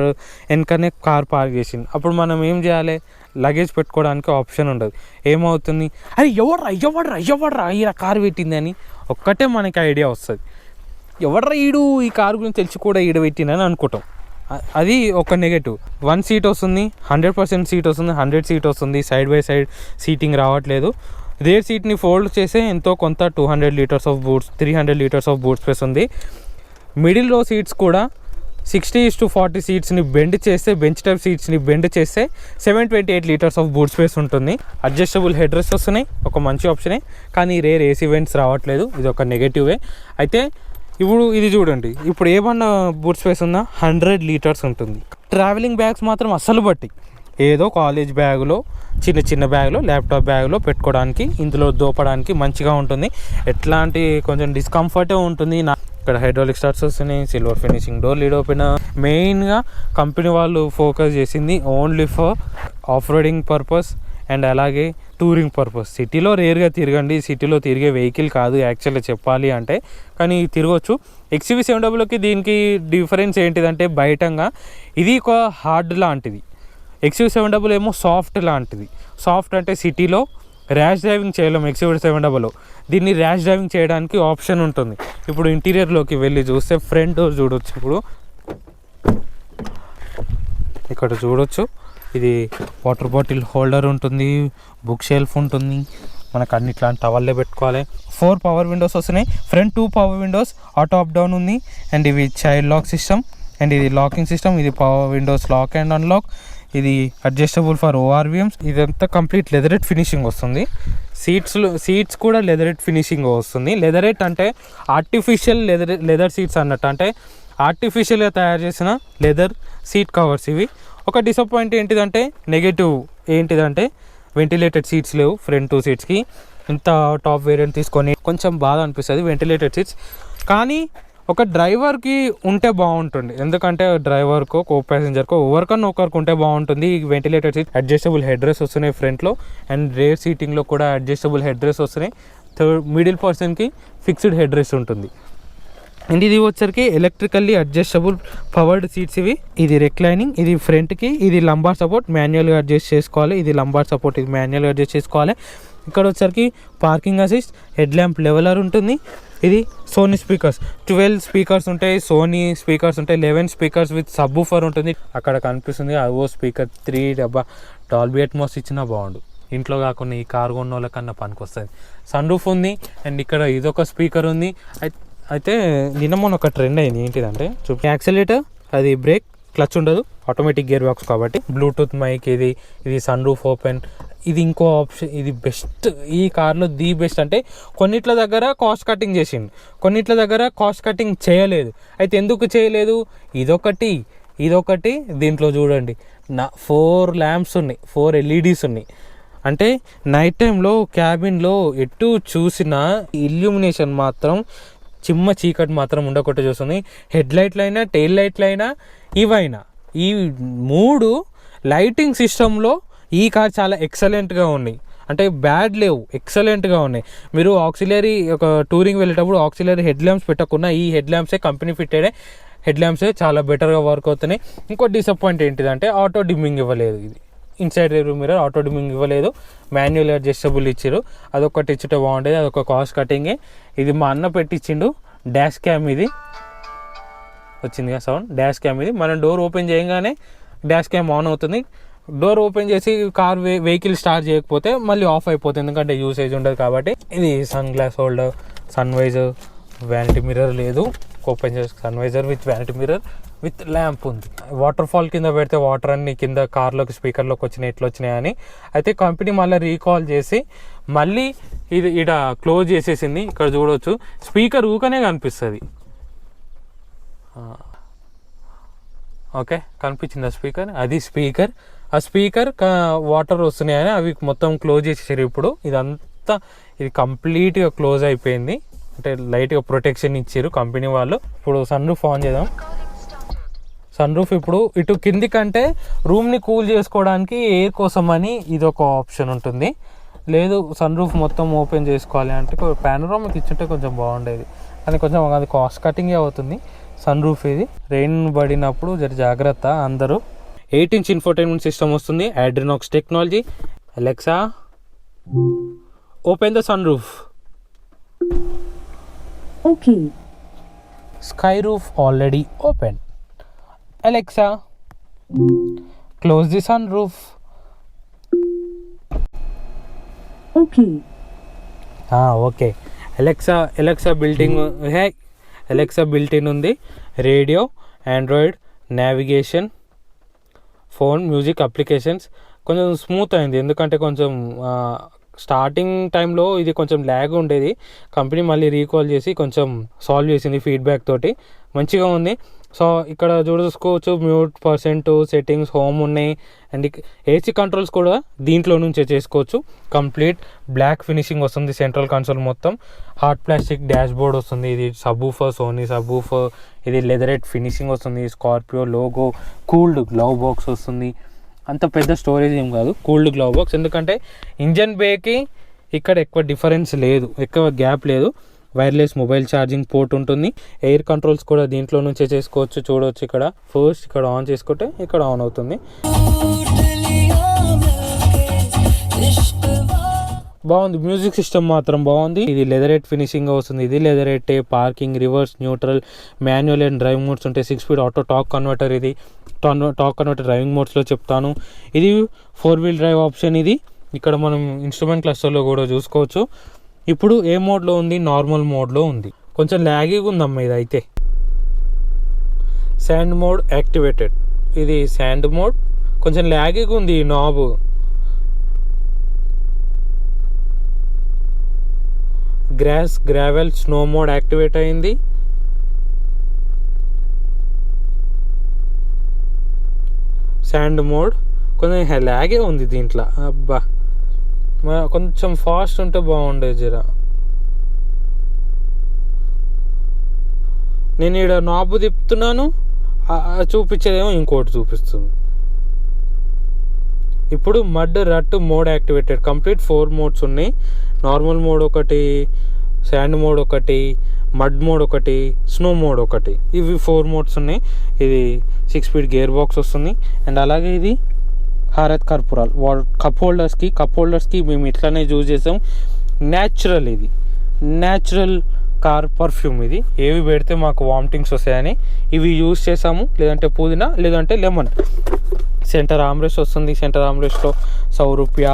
వెనకనే కార్ పార్క్ చేసింది. అప్పుడు మనం ఏం చేయాలి, లగేజ్ పెట్టుకోవడానికి ఆప్షన్ ఉండదు. ఏమవుతుంది, అరే ఎవడ్రా ఈ కార్ పెట్టింది అని ఒక్కటే మనకి ఐడియా వస్తుంది. ఎవడ్రా ఈడు ఈ కార్ గురించి తెలిసి కూడా ఈడ పెట్టిందని అనుకుంటాం. అది ఒక నెగటివ్. 1 సీట్ వస్తుంది, 100% సీట్ వస్తుంది, 100 సీట్ వస్తుంది, సైడ్ బై సైడ్ సీటింగ్ రావట్లేదు. రేర్ సీట్ని ఫోల్డ్ చేసే ఎంతో కొంత 200 litres of boot, 300 litres of boot space ఉంది. మిడిల్ రో సీట్స్ కూడా 60:40 సీట్స్ని బెండ్ చేస్తే, బెంచ్ టైప్ సీట్స్ని బెండ్ చేస్తే 728 లీటర్స్ ఆఫ్ బూట్ స్పేస్ ఉంటుంది. అడ్జస్టబుల్ హెడ్ రెస్ట్ వస్తున్నాయి, ఒక మంచి ఆప్షనే. కానీ రేర్ ఏసీ వెంట్స్ రావట్లేదు, ఇది ఒక నెగటివే. అయితే ఇప్పుడు ఇది చూడండి, ఇప్పుడు ఏమన్నా బూట్ స్పేస్ ఉందా, 100 లీటర్స్ ఉంటుంది. ట్రావెలింగ్ బ్యాగ్స్ మాత్రం అస్సలు బట్టి ఏదో కాలేజ్ బ్యాగులో, చిన్న చిన్న బ్యాగ్లో, ల్యాప్టాప్ బ్యాగ్లో పెట్టుకోవడానికి, ఇందులో దోపడానికి మంచిగా ఉంటుంది. ఎట్లాంటి కొంచెం డిస్కంఫర్టే ఉంటుంది. ఇక్కడ హైడ్రాలిక్ స్టార్ట్స్ వస్తున్నాయి, silver finishing door, lead open. మెయిన్గా కంపెనీ వాళ్ళు ఫోకస్ చేసింది only for off roading purpose and అలాగే టూరింగ్ పర్పస్. సిటీలో రేర్గా తిరగండి, సిటీలో తిరిగే వెహికల్ కాదు యాక్చువల్గా చెప్పాలి అంటే, కానీ తిరగవచ్చు. XUV 700కి దీనికి డిఫరెన్స్ ఏంటిదంటే, బయటంగా ఇది ఒక హార్డ్ లాంటిది, XUV 700 ఏమో సాఫ్ట్ లాంటిది. సాఫ్ట్ అంటే సిటీలో ర్యాష్ డ్రైవింగ్ చేయలేము XUV 700. దీన్ని ర్యాష్ డ్రైవింగ్ చేయడానికి ఆప్షన్ ఉంటుంది. ఇప్పుడు ఇంటీరియర్లోకి వెళ్ళి చూస్తే ఫ్రంట్ డోర్ చూడొచ్చు. ఇప్పుడు ఇక్కడ చూడొచ్చు, ఇది వాటర్ బాటిల్ హోల్డర్ ఉంటుంది, బుక్ షెల్ఫ్ ఉంటుంది, మనకు అన్ని ఇట్లాంటి టవల్లే పెట్టుకోవాలి. 4 పవర్ విండోస్ వస్తున్నాయి. Front 2 power windows, auto up down ఉంది. అండ్ ఇవి చైల్డ్ లాక్ సిస్టమ్, అండ్ ఇది లాకింగ్ సిస్టమ్. ఇది power windows lock and unlock. ఇది అడ్జస్టబుల్ ఫర్ ORVMs. ఇదంతా కంప్లీట్ లెదరెట్ ఫినిషింగ్ వస్తుంది. సీట్స్ కూడా లెదరెట్ ఫినిషింగ్ వస్తుంది. లెదరెట్ అంటే ఆర్టిఫిషియల్ లెదర్ సీట్స్ అన్నట్టు, అంటే ఆర్టిఫిషియల్గా తయారు చేసిన లెదర్ సీట్ కవర్స్ ఇవి. ఒక డిసప్పాయింట్ ఏంటిదంటే, నెగటివ్ ఏంటిదంటే, వెంటిలేటెడ్ సీట్స్ లేవు ఫ్రంట్ 2 సీట్స్కి. ఇంత టాప్ వేరియంట్ తీసుకొని కొంచెం బాధ అనిపిస్తుంది వెంటిలేటెడ్ సీట్స్. కానీ ఒక డ్రైవర్కి ఉంటే బాగుంటుంది, ఎందుకంటే డ్రైవర్కో కో ప్యాసింజర్కో ఎవరికన్నా ఒకరికి ఉంటే బాగుంటుంది. ఈ ventilated seat, adjustable head rest వస్తున్నాయి ఫ్రంట్లో, అండ్ రేర్ సీటింగ్లో కూడా అడ్జస్టబుల్ హెడ్ రెస్ట్ వస్తున్నాయి. మిడిల్ పర్సన్కి ఫిక్స్డ్ హెడ్ రెస్ట్ ఉంటుంది. అండ్ ఇది వచ్చరికి ఎలక్ట్రికల్లీ అడ్జస్టబుల్ పవర్డ్ సీట్స్ ఇవి. ఇది రిక్లైనింగ్, ఇది ఫ్రంట్కి, ఇది లంబార్ సపోర్ట్ మాన్యువల్గా అడ్జస్ట్ చేసుకోవాలి. ఇది లంబార్ సపోర్ట్, ఇది మాన్యువల్గా అడ్జస్ట్ చేసుకోవాలి. ఇక్కడ వచ్చరికి parking assist, head lamp leveller ఉంటుంది. ఇది సోనీ స్పీకర్స్, 12 స్పీకర్స్ ఉంటాయి. సోనీ స్పీకర్స్ ఉంటాయి, 11 స్పీకర్స్ విత్ సబ్బూఫర్ ఉంటుంది. అక్కడ కనిపిస్తుంది అదో స్పీకర్ 3 డబ్బా డాల్బీ అట్మాస్ ఇచ్చినా బాగుండు. ఇంట్లో కాకుండా ఈ కార్ కొన్న వాళ్ళకన్నా పనికి వస్తుంది. సన్ రూఫ్ ఉంది. అండ్ ఇక్కడ ఇదొక స్పీకర్ ఉంది. అయితే నిన్న మొన్న ఒక ట్రెండ్ అయింది, ఏంటిదంటే యాక్సిలేటర్, అది బ్రేక్, క్లచ్ ఉండదు, ఆటోమేటిక్ గేర్ బాక్స్ కాబట్టి. బ్లూటూత్ మైక్, ఇది సన్ రూఫ్ ఓపెన్. ఇది ఇంకో ఆప్షన్, ఇది బెస్ట్ ఈ కార్లో, ది బెస్ట్. అంటే కొన్నిట్ల దగ్గర కాస్ట్ కటింగ్ చేసిండు, కొన్నిట్ల దగ్గర కాస్ట్ కటింగ్ చేయలేదు. అయితే ఎందుకు చేయలేదు, ఇదొకటి దీంట్లో చూడండి 4 ల్యాంప్స్ ఉన్నాయి, 4 LEDs ఉన్నాయి. అంటే నైట్ టైంలో క్యాబిన్లో ఎటు చూసినా ఇల్యూమినేషన్ మాత్రం చిమ్మ చీకటి మాత్రం ఉండకుండా చూస్తుంది. హెడ్ లైట్లైనా, టెయిల్ లైట్లైనా, ఇవైనా ఈ 3 లైటింగ్ సిస్టంలో ఈ కార్ చాలా ఎక్సలెంట్గా ఉన్నాయి. అంటే బ్యాడ్ లేవు, ఎక్సలెంట్గా ఉన్నాయి. మీరు ఆక్సిలరీ ఒక టూరింగ్ వెళ్ళేటప్పుడు ఆక్సిలరీ హెడ్ ల్యాంప్స్ పెట్టకుండా ఈ హెడ్ ల్యాంప్సే, కంపెనీ ఫిట్టెడే హెడ్ ల్యాంప్సే చాలా బెటర్గా వర్క్ అవుతున్నాయి. ఇంకో డిసప్పాయింట్ ఏంటిదంటే ఆటో డిమ్మింగ్ ఇవ్వలేదు. ఇది inside rear mirror auto dimming ఇవ్వలేదు, మాన్యువల్ అడ్జస్టబుల్ ఇచ్చారు. అదొకటి ఇచ్చుటే బాగుండేది, అదొక కాస్ట్ కటింగే. ఇది మా అన్న పెట్టించిండు. డాష్ క్యామ్ ఇది వచ్చింది కదా సౌండ్, డాష్ క్యామ్ ఇది. మనం డోర్ ఓపెన్ చేయగానే డాష్ క్యామ్ ఆన్ అవుతుంది. డోర్ ఓపెన్ చేసి కార్ వెహికల్ స్టార్ట్ చేయకపోతే మళ్ళీ ఆఫ్ అయిపోతుంది, ఎందుకంటే యూసేజ్ ఉండదు కాబట్టి. ఇది sun glass holder, sun visor, vanity mirror లేదు. ఓపెన్ చేసి sun visor with vanity mirror with lamp ఉంది. వాటర్ ఫాల్ కింద పెడితే వాటర్ అన్ని కింద కార్లోకి స్పీకర్లోకి వచ్చినాయి, ఎట్లా వచ్చినాయని. అయితే కంపెనీ మళ్ళీ రీకాల్ చేసి మళ్ళీ ఇది ఇక్కడ క్లోజ్ చేసేసింది. ఇక్కడ చూడవచ్చు స్పీకర్ ఊకనే కనిపిస్తుంది. ఓకే, కనిపించింది ఆ స్పీకర్, అది స్పీకర్. ఆ స్పీకర్ వాటర్ వస్తున్నాయని అవి మొత్తం క్లోజ్ చేసేసారు. ఇప్పుడు ఇది కంప్లీట్గా క్లోజ్ అయిపోయింది. అంటే లైట్గా ప్రొటెక్షన్ ఇచ్చారు కంపెనీ వాళ్ళు. ఇప్పుడు సన్ రూఫ్ ఆన్ చేద్దాం. సన్ రూఫ్ ఇప్పుడు ఇటు కింది కంటే రూమ్ని కూల్ చేసుకోవడానికి ఎయిర్ కోసం అని ఇది ఒక ఆప్షన్ ఉంటుంది. లేదు సన్ రూఫ్ మొత్తం ఓపెన్ చేసుకోవాలి అంటే పానోరామిక్ ఇచ్చుంటే కొంచెం బాగుండేది, కానీ కొంచెం అది కాస్ట్ కటింగే అవుతుంది. సన్ రూఫ్ ఇది రెయిన్ పడినప్పుడు జాగ్రత్త అందరూ. 8-inch ఇన్ఫోటైన్మెంట్ సిస్టమ్ వస్తుంది, AdrenoX technology. Alexa open the sun roof. Okay. Sky roof already open. Alexa, close the sunroof. Okay. Okay. Alexa building. Hey, Alexa built in ఉంది, radio, Android, navigation, phone, music applications. కొంచెం smooth అయింది, ఎందుకంటే కొంచెం starting టైంలో ఇది కొంచెం lag ఉండేది. Company మళ్ళీ రీకాల్ చేసి కొంచెం సాల్వ్ చేసింది ఫీడ్బ్యాక్ తోటి, మంచిగా ఉంది. సో ఇక్కడ చూసుకోవచ్చు మ్యూట్ పర్సెంట్, సెట్టింగ్స్, హోమ్ ఉన్నాయి. అండ్ ఏసీ కంట్రోల్స్ కూడా దీంట్లో నుంచే చేసుకోవచ్చు. కంప్లీట్ బ్లాక్ ఫినిషింగ్ వస్తుంది సెంట్రల్ కన్సోల్ మొత్తం. హార్డ్ ప్లాస్టిక్ డాష్ బోర్డ్ వస్తుంది. ఇది సబ్వూఫర్, సోనీ సబ్వూఫర్. ఇది లెదరెట్ ఫినిషింగ్ వస్తుంది. Scorpio logo, cooled glove box వస్తుంది. అంత పెద్ద స్టోరేజ్ ఏం కాదు, కూల్డ్ గ్లవ్ బాక్స్. ఎందుకంటే ఇంజన్ బేకి ఇక్కడ ఎక్కువ డిఫరెన్స్ లేదు, ఎక్కువ గ్యాప్ లేదు. వైర్లెస్ మొబైల్ ఛార్జింగ్ పోర్ట్ ఉంటుంది. ఎయిర్ కంట్రోల్స్ కూడా దీంట్లో నుంచే చేసుకోవచ్చు. చూడవచ్చు ఇక్కడ ఫస్ట్ ఇక్కడ ఆన్ చేసుకుంటే ఇక్కడ ఆన్ అవుతుంది. బాగుంది, మ్యూజిక్ సిస్టమ్ మాత్రం బాగుంది. ఇది లెదరెట్ ఫినిషింగ్ వస్తుంది. ఇది లెదరెట్టే. Parking, reverse, neutral, manual and drive modes ఉంటాయి. 6 స్పీడ్ ఆటో టాక్ కన్వర్టర్. ఇది టాక్ కన్వర్టర్ డ్రైవింగ్ మోడ్స్లో చెప్తాను. ఇది 4 వీల్ డ్రైవ్ ఆప్షన్. ఇది ఇక్కడ మనం ఇన్స్ట్రుమెంట్ క్లస్టర్లో కూడా చూసుకోవచ్చు. ఇప్పుడు ఏ మోడ్లో ఉంది? నార్మల్ మోడ్లో ఉంది. కొంచెం ల్యాగీగా ఉందమ్మా ఇది అయితే. Sand mode activated. ఇది శాండ్ మోడ్, కొంచెం ల్యాగీగా ఉంది ఈ knob. Grass, gravel, snow mode activate అయింది. శాండ్ మోడ్ కొంచెం ల్యాగే ఉంది దీంట్లో. అబ్బా, కొంచెం ఫాస్ట్ ఉంటే బాగుండేది జరా. నేను ఇక్కడ నాబు తిప్పుతున్నాను, చూపించేదేమో ఇంకోటి చూపిస్తుంది. ఇప్పుడు mud, rut mode activated. Complete 4 modes ఉన్నాయి. నార్మల్ మోడ్ ఒకటి, శాండ్ మోడ్ ఒకటి, మడ్ మోడ్ ఒకటి, స్నో మోడ్ ఒకటి. ఇవి 4 మోడ్స్ ఉన్నాయి. ఇది 6 స్పీడ్ గేర్ బాక్స్ వస్తుంది. అండ్ అలాగే ఇది హారత్ కర్పూరాల్ కప్ హోల్డర్స్కి మేము ఇట్లానే యూజ్ చేసాం. న్యాచురల్, ఇది న్యాచురల్ కార్ పర్ఫ్యూమ్. ఇది ఏవి పెడితే మాకు వామిటింగ్స్ వస్తాయని ఇవి యూజ్ చేసాము. లేదంటే పుదీనా, లేదంటే లెమన్. సెంటర్ ఆమ్రెస్ట్ వస్తుంది. సెంటర్ ఆమ్రెస్ట్లో 100 రూపాయ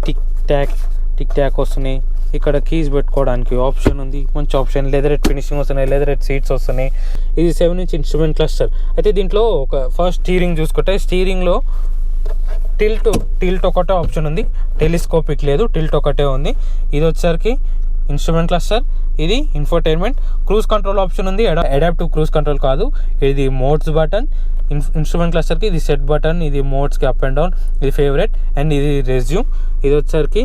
టిక్ ట్యాక్ వస్తున్నాయి. ఇక్కడ కీస్ పెట్టుకోవడానికి ఆప్షన్ ఉంది, మంచి ఆప్షన్. లెదరెట్ ఫినిషింగ్ వస్తున్నాయి, లెదరెట్ సీట్స్ వస్తున్నాయి. ఇది 7 ఇంచ్ ఇన్స్ట్రుమెంట్ క్లస్టర్. అయితే దీంట్లో ఒక ఫస్ట్ స్టీరింగ్ చూసుకుంటే, స్టీరింగ్లో టిల్ట్ ఒకటే ఆప్షన్ ఉంది, టెలిస్కోపిక్ లేదు, టిల్ట్ ఒకటే ఉంది. ఇది వచ్చేసరికి ఇన్స్ట్రుమెంట్ క్లస్టర్. ఇది ఇన్ఫోటైన్మెంట్. క్రూజ్ కంట్రోల్ ఆప్షన్ ఉంది, అడాప్టివ్ క్రూజ్ కంట్రోల్ కాదు. ఇది మోడ్స్ బటన్. ఇన్స్ట్రుమెంట్ క్లస్టర్కి ఇది సెట్ బటన్, ఇది మోడ్స్కి అప్ అండ్ డౌన్, ఇది ఫేవరెట్. అండ్ ఇది రెజ్యూమ్. ఇది వచ్చేసరికి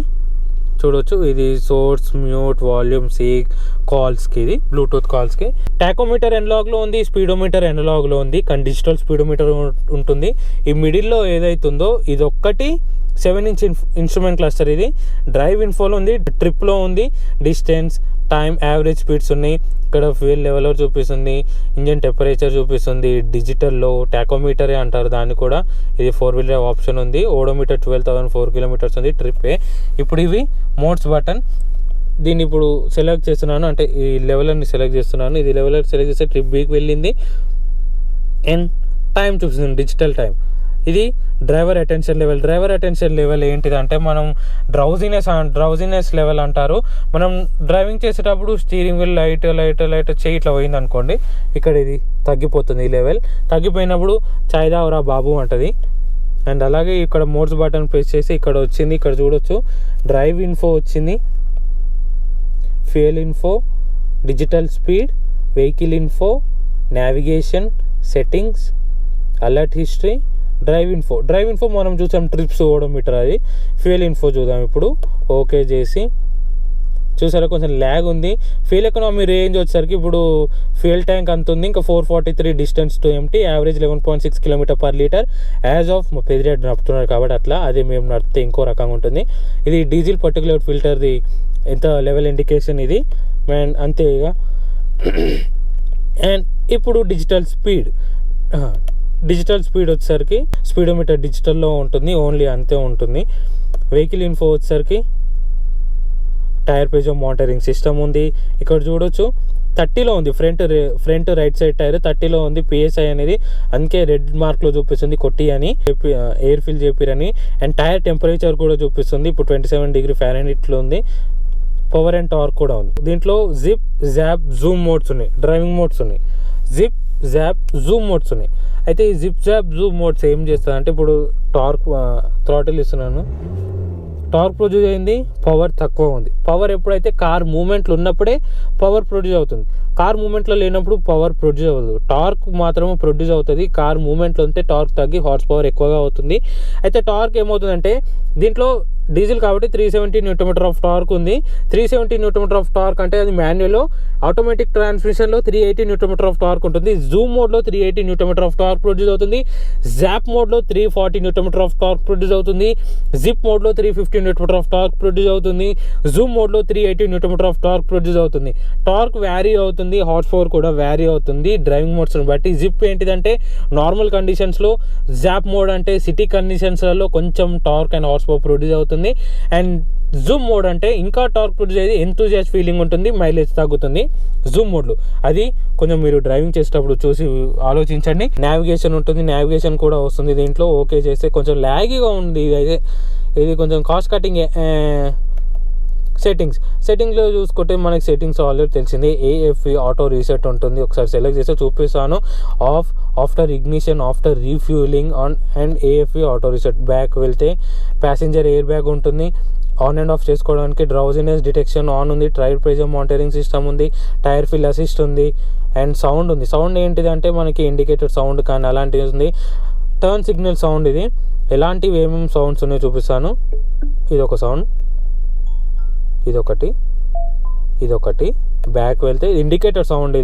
చూడవచ్చు, ఇది సోర్స్, మ్యూట్, వాల్యూమ్, సీక్, కాల్స్కి, ఇది బ్లూటూత్ కాల్స్కి. టాకోమీటర్ ఎనలాగ్లో ఉంది, స్పీడోమీటర్ ఎనలాగ్లో ఉంది. కానీ డిజిటల్ స్పీడోమీటర్ ఉంటుంది. ఈ మిడిల్లో ఏదైతుందో ఇది ఒక్కటి 7 ఇంచ్ ఇన్స్ట్రుమెంట్ క్లస్టర్. ఇది డ్రైవ్ ఇన్ఫోలో ఉంది, ట్రిప్లో ఉంది, డిస్టెన్స్, టైం, యావరేజ్ స్పీడ్స్ ఉన్నాయి. ఇక్కడ ఫ్యూయల్ లెవెల్ చూపిస్తుంది, ఇంజన్ టెంపరేచర్ చూపిస్తుంది. డిజిటల్లో టాకోమీటరే అంటారు దాన్ని కూడా. ఇది 4 వీల్ డ్రైవ్ ఆప్షన్ ఉంది. ఓడోమీటర్ 12,004 కిలోమీటర్స్ ఉంది, ట్రిప్పే. ఇప్పుడు ఇవి మోడ్స్ బటన్. దీన్ని ఇప్పుడు సెలెక్ట్ చేస్తున్నాను, అంటే ఈ లెవెల్ని సెలెక్ట్ చేస్తున్నాను. ఇది లెవెల్ సెలెక్ట్ చేస్తే ట్రిప్ బీకి వెళ్ళింది. అండ్ టైం చూపిస్తుంది, డిజిటల్ టైం. ఇది డ్రైవర్ అటెన్షన్ లెవెల్ ఏంటిదంటే, మనం డ్రౌజినెస్ లెవెల్ అంటారు. మనం డ్రైవింగ్ చేసేటప్పుడు స్టీరింగ్ వీల్ లైట్ చేయి ఇట్లా పోయింది అనుకోండి, ఇక్కడ ఇది తగ్గిపోతుంది. ఈ లెవెల్ తగ్గిపోయినప్పుడు చాయ్ దావరా బాబు అంటది. అండ్ అలాగే ఇక్కడ మోడ్స్ బటన్ ప్రెస్ చేసి ఇక్కడ వచ్చింది, ఇక్కడ చూడొచ్చు డ్రైవ్ ఇన్ఫో వచ్చింది, fuel info, digital speed, vehicle info, navigation, settings, alert history, drive info మనం చూసాం ట్రిప్స్, ఓడోమీటర్. అది ఫ్యూయల్ ఇన్ఫో చూద్దాం ఇప్పుడు. ఓకే చేసి చూసారా కొంచెం ల్యాగ్ ఉంది. ఫ్యూయల్ ఎకనామీ రేంజ్ వచ్చేసరికి ఇప్పుడు ఫ్యూయల్ ట్యాంక్ అంత ఉంది, ఇంకా 443 డిస్టెన్స్ టు ఎంటీ, యావరేజ్ 11.6 km/లీటర్. యాజ్ ఆఫ్ మా పెదిరేట్ నడుపుతున్నారు కాబట్టి అట్లా, అదే మేము నడిపితే ఇంకో రకంగా ఉంటుంది. ఇది డీజిల్ పర్టికులర్ ఫిల్టర్ది ఎంత లెవెల్ ఇండికేషన్ ఇది, అంతే ఇక. అండ్ ఇప్పుడు డిజిటల్ స్పీడ్ వచ్చేసరికి స్పీడోమీటర్ డిజిటల్లో ఉంటుంది, ఓన్లీ అంతే ఉంటుంది. వెహికల్ ఇన్ఫో వచ్చేసరికి టైర్ ప్రెజర్ మానిటరింగ్ సిస్టమ్ ఉంది. ఇక్కడ చూడొచ్చు 30లో ఉంది, ఫ్రంట్ రైట్ సైడ్ టైర్ 30లో ఉంది. PSI అనేది అందుకే రెడ్ మార్క్లో చూపిస్తుంది, కొట్టి అని ఎయిర్ ఫిల్ చేపిరని. అండ్ టైర్ టెంపరేచర్ కూడా చూపిస్తుంది, ఇప్పుడు 27 డిగ్రీ ఫారెన్హీట్లో ఉంది. పవర్ అండ్ టార్క్ కూడా ఉంది. దీంట్లో జిప్, జాప్, జూమ్ మోడ్స్ ఉన్నాయి, డ్రైవింగ్ మోడ్స్ ఉన్నాయి, జిప్, జాప్, జూమ్ మోడ్స్ ఉన్నాయి. అయితే ఈ జిప్, జాప్, జూమ్ మోడ్స్ ఏం చేస్తుంది అంటే ఇప్పుడు టార్క్ థ్రాటిల్ ఇస్తున్నాను, టార్క్ ప్రొడ్యూస్ అయింది, పవర్ తక్కువ ఉంది. పవర్ ఎప్పుడైతే కార్ మూమెంట్లో ఉన్నప్పుడే పవర్ ప్రొడ్యూస్ అవుతుంది, కార్ మూమెంట్లో లేనప్పుడు పవర్ ప్రొడ్యూస్ అవ్వదు. టార్క్ మాత్రమే ప్రొడ్యూస్ అవుతుంది. కార్ మూమెంట్లో ఉంటే టార్క్ తగ్గి హార్స్ పవర్ ఎక్కువగా అవుతుంది. అయితే టార్క్ ఏమవుతుందంటే దీంట్లో డీజిల్ కాబట్టి 370 న్యూటన్ ఆఫ్ టార్క్ ఉంది. 370 న్యూటన్ ఆఫ్ టార్క్ అంటే అది మాన్యువల్లో, ఆటోమేటిక్ ట్రాన్స్మిషన్లో 380 న్యూటన్ ఆఫ్ టార్క్ ఉంటుంది. జూమ్ మోడ్లో 380 న్యూటన్ ఆఫ్ టార్క్ ప్రొడ్యూస్ అవుతుంది. జాప్ మోడ్లో 340 న్యూటన్ ఆఫ్ టార్క్ ప్రొడ్యూస్ అవుతుంది. జిప్ మోడ్లో 350 న్యూటన్ ఆఫ్ టార్క్ ప్రొడ్యూస్ అవుతుంది. జూమ్ మోడ్లో 380 న్యూటన్ ఆఫ్ టార్క్ ప్రొడ్యూస్ అవుతుంది. టార్క్ వ్యారీ అవుతుంది, హార్స్ పవర్ కూడా వ్యారీ అవుతుంది డ్రైవింగ్ మోడ్స్ని బట్టి. జిప్ ఏంటిదంటే నార్మల్ కండిషన్స్లో, జాప్ మోడ్ అంటే సిటీ కండిషన్స్లలో కొంచెం torque and horse power produce అవుతుంది. అండ్ జూమ్ మోడ్ అంటే ఇంకా టార్క్ ప్రొడ్యూస్ అయ్యేది, ఎంతూజియాస్ట్ ఫీలింగ్ ఉంటుంది, మైలేజ్ తగ్గుతుంది జూమ్ మోడ్లో. అది కొంచెం మీరు డ్రైవింగ్ చేసేటప్పుడు చూసి ఆలోచించండి. నావిగేషన్ ఉంటుంది, నావిగేషన్ కూడా వస్తుంది దీంట్లో. ఓకే చేస్తే కొంచెం ల్యాగీగా ఉంది ఇది. ఇది కొంచెం కాస్ట్ కటింగ్. సెట్టింగ్లో చూసుకుంటే మనకి సెట్టింగ్స్ ఆల్రెడీ తెలిసింది. ఏఎఫ్ఈ ఆటో రీసెట్ ఉంటుంది, ఒకసారి సెలెక్ట్ చేస్తే చూపిస్తాను. After ignition, after refuelling on and AFE auto reset. Back వెళ్తే ప్యాసింజర్ ఎయిర్ బ్యాగ్ ఉంటుంది, ఆన్ అండ్ ఆఫ్ చేసుకోవడానికి. డ్రౌజినెస్ డిటెక్షన్ ఆన్ ఉంది, టైర్ ప్రెజర్ మానిటరింగ్ సిస్టమ్ ఉంది, టైర్ ఫిల్ అసిస్ట్ ఉంది, అండ్ సౌండ్ ఉంది. సౌండ్ ఏంటిది అంటే మనకి ఇండికేటర్ సౌండ్ కానీ అలాంటివి ఉంది. Turn signal sound. ఇది ఎలాంటివి ఏమేమి సౌండ్స్ ఉన్నాయో చూపిస్తాను. ఇదొక సౌండ్, ఇదొకటి. బ్యాక్ వెళ్తే ఇండికేటర్ సౌండ్.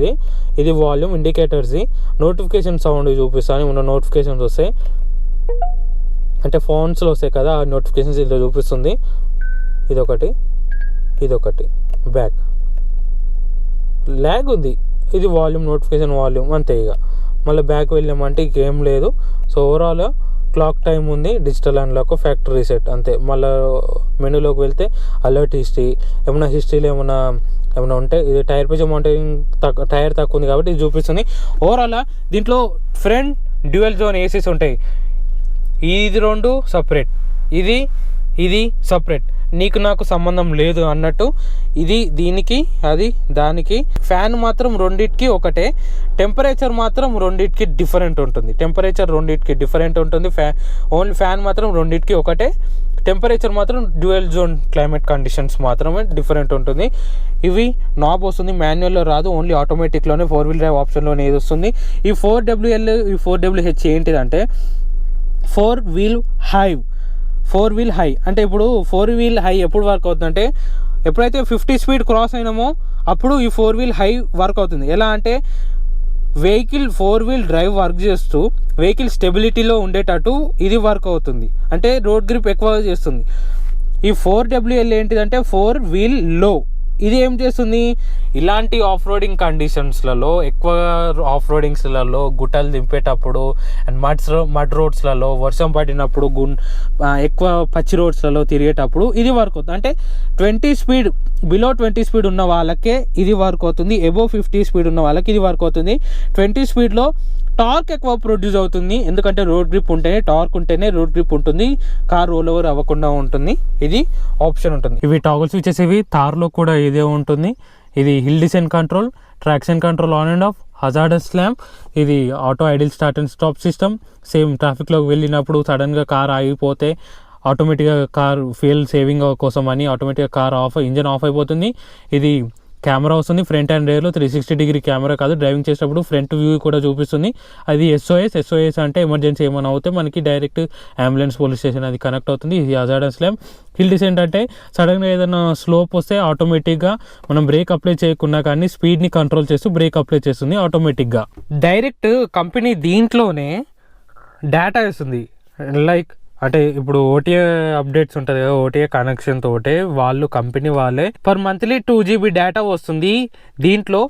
ఇది వాల్యూమ్ ఇండికేటర్స్ది. నోటిఫికేషన్ సౌండ్ చూపిస్తాను. ఉన్న నోటిఫికేషన్స్ వస్తాయి అంటే ఫోన్స్లో వస్తాయి కదా, ఆ నోటిఫికేషన్స్ ఇలా చూపిస్తుంది. ఇదొకటి బ్యాక్. ల్యాగ్ ఉంది. ఇది వాల్యూమ్, నోటిఫికేషన్ వాల్యూమ్ అంతే. ఇక మళ్ళీ బ్యాక్ వెళ్ళామంటే ఇంకేం లేదు. సో ఓవరాల్ క్లాక్ టైం ఉంది, డిజిటల్ అన్లాక్, ఫ్యాక్టరీ రీసెట్ అంతే. మళ్ళీ మెనూలోకి వెళ్తే అలర్ట్ హిస్టరీ, హిస్టరీలో ఏమైనా ఉంటే ఇది టైర్ ప్రెజర్ మానిటరింగ్ టైర్ తక్కువ ఉంది కాబట్టి ఇది చూపిస్తుంది. ఓవరాల్ దీంట్లో ఫ్రంట్ డ్యూయల్ జోన్ ఏసీస్ ఉంటాయి. ఇది 2 సపరేట్, ఇది సపరేట్, నీకు నాకు సంబంధం లేదు అన్నట్టు. ఇది దీనికి, అది దానికి. ఫ్యాన్ మాత్రం రెండింటికి ఒకటే, టెంపరేచర్ మాత్రం రెండింటికి డిఫరెంట్ ఉంటుంది. ఓన్లీ ఫ్యాన్ మాత్రం రెండింటికి ఒకటే, టెంపరేచర్ మాత్రం డ్యూయల్ జోన్ క్లైమేట్ కండిషన్స్ మాత్రమే డిఫరెంట్ ఉంటుంది. ఇవి నాబ్ వస్తుంది, మాన్యువల్లో రాదు, ఓన్లీ ఆటోమేటిక్లోనే 4-wheel డ్రైవ్ ఆప్షన్లోనే ఇది వస్తుంది. ఈ 4WL, ఈ 4WH ఏంటిదంటే 4-wheel హై. అంటే ఇప్పుడు 4-wheel హై ఎప్పుడు వర్క్ అవుతుందంటే ఎప్పుడైతే 50 స్పీడ్ క్రాస్ అయినామో అప్పుడు ఈ 4-wheel హై వర్క్ అవుతుంది. ఎలా అంటే వెహికల్ 4-wheel డ్రైవ్ వర్క్ చేస్తూ వెహికల్ స్టెబిలిటీలో ఉండేటట్టు ఇది వర్క్ అవుతుంది. అంటే రోడ్ గ్రిప్ ఎక్కువగా చేస్తుంది. ఈ 4WL ఏంటిదంటే 4-wheel లో. ఇది ఏం చేస్తుంది, ఇలాంటి ఆఫ్ రోడింగ్ కండిషన్స్లలో, ఎక్కువ ఆఫ్ రోడింగ్స్లలో, గుట్టలు దింపేటప్పుడు అండ్ మడ్ రోడ్స్లలో, వర్షం పడినప్పుడు, ఎక్కువ పచ్చి రోడ్స్లలో తిరిగేటప్పుడు ఇది వర్క్ అవుతుంది. అంటే 20 స్పీడ్, బిలో 20 స్పీడ్ ఉన్న వాళ్ళకే ఇది వర్క్ అవుతుంది. అబోవ్ 50 స్పీడ్ ఉన్న వాళ్ళకి ఇది వర్క్ అవుతుంది. 20 స్పీడ్లో టార్క్ ఎక్కువ ప్రొడ్యూస్ అవుతుంది, ఎందుకంటే రోడ్ గ్రిప్ ఉంటేనే, టార్క్ ఉంటేనే రోడ్ గ్రిప్ ఉంటుంది, కార్ రోల్ ఓవర్ అవ్వకుండా ఉంటుంది. ఇది ఆప్షన్ ఉంటుంది. ఇవి టాగుల్ స్విచెస్, ఇవి థార్లో కూడా ఇదే ఉంటుంది. ఇది hill descent control, traction control on and off, hazardous lamp, ఇది auto idle start and stop system. Same ట్రాఫిక్లోకి వెళ్ళినప్పుడు సడన్గా కార్ ఆగిపోతే ఆటోమేటిక్గా కార్ ఫ్యూయల్ సేవింగ్ కోసం అని ఆటోమేటిక్గా కార్ ఇంజన్ ఆఫ్ అయిపోతుంది. ఇది కెమెరా వస్తుంది ఫ్రంట్ అండ్ రేర్లో, 360 డిగ్రీ కెమెరా కాదు, డ్రైవింగ్ చేసేటప్పుడు ఫ్రంట్ వ్యూ కూడా చూపిస్తుంది. అది SOS అంటే ఎమర్జెన్సీ ఏమైనా అవుతే మనకి డైరెక్ట్ అంబులెన్స్, పోలీస్ స్టేషన్ అది కనెక్ట్ అవుతుంది. ఇది హజార్డస్ ల్యాంప్. హిల్ డిసెంట్ అంటే సడన్గా ఏదైనా స్లోప్ వస్తే ఆటోమేటిక్గా మనం బ్రేక్ అప్లై చేయకుండా కానీ స్పీడ్ని కంట్రోల్ చేస్తూ బ్రేక్ అప్లై చేస్తుంది ఆటోమేటిక్గా. డైరెక్ట్ కంపెనీ దీంట్లోనే డేటా ఇస్తుంది. లైక్ అంటే ఇప్పుడు OTA అప్డేట్స్ ఉంటుంది కదా, OTA కనెక్షన్ తోటే వాళ్ళు కంపెనీ వాళ్ళే పర్ మంత్లీ 2 GB డేటా వస్తుంది దీంట్లో.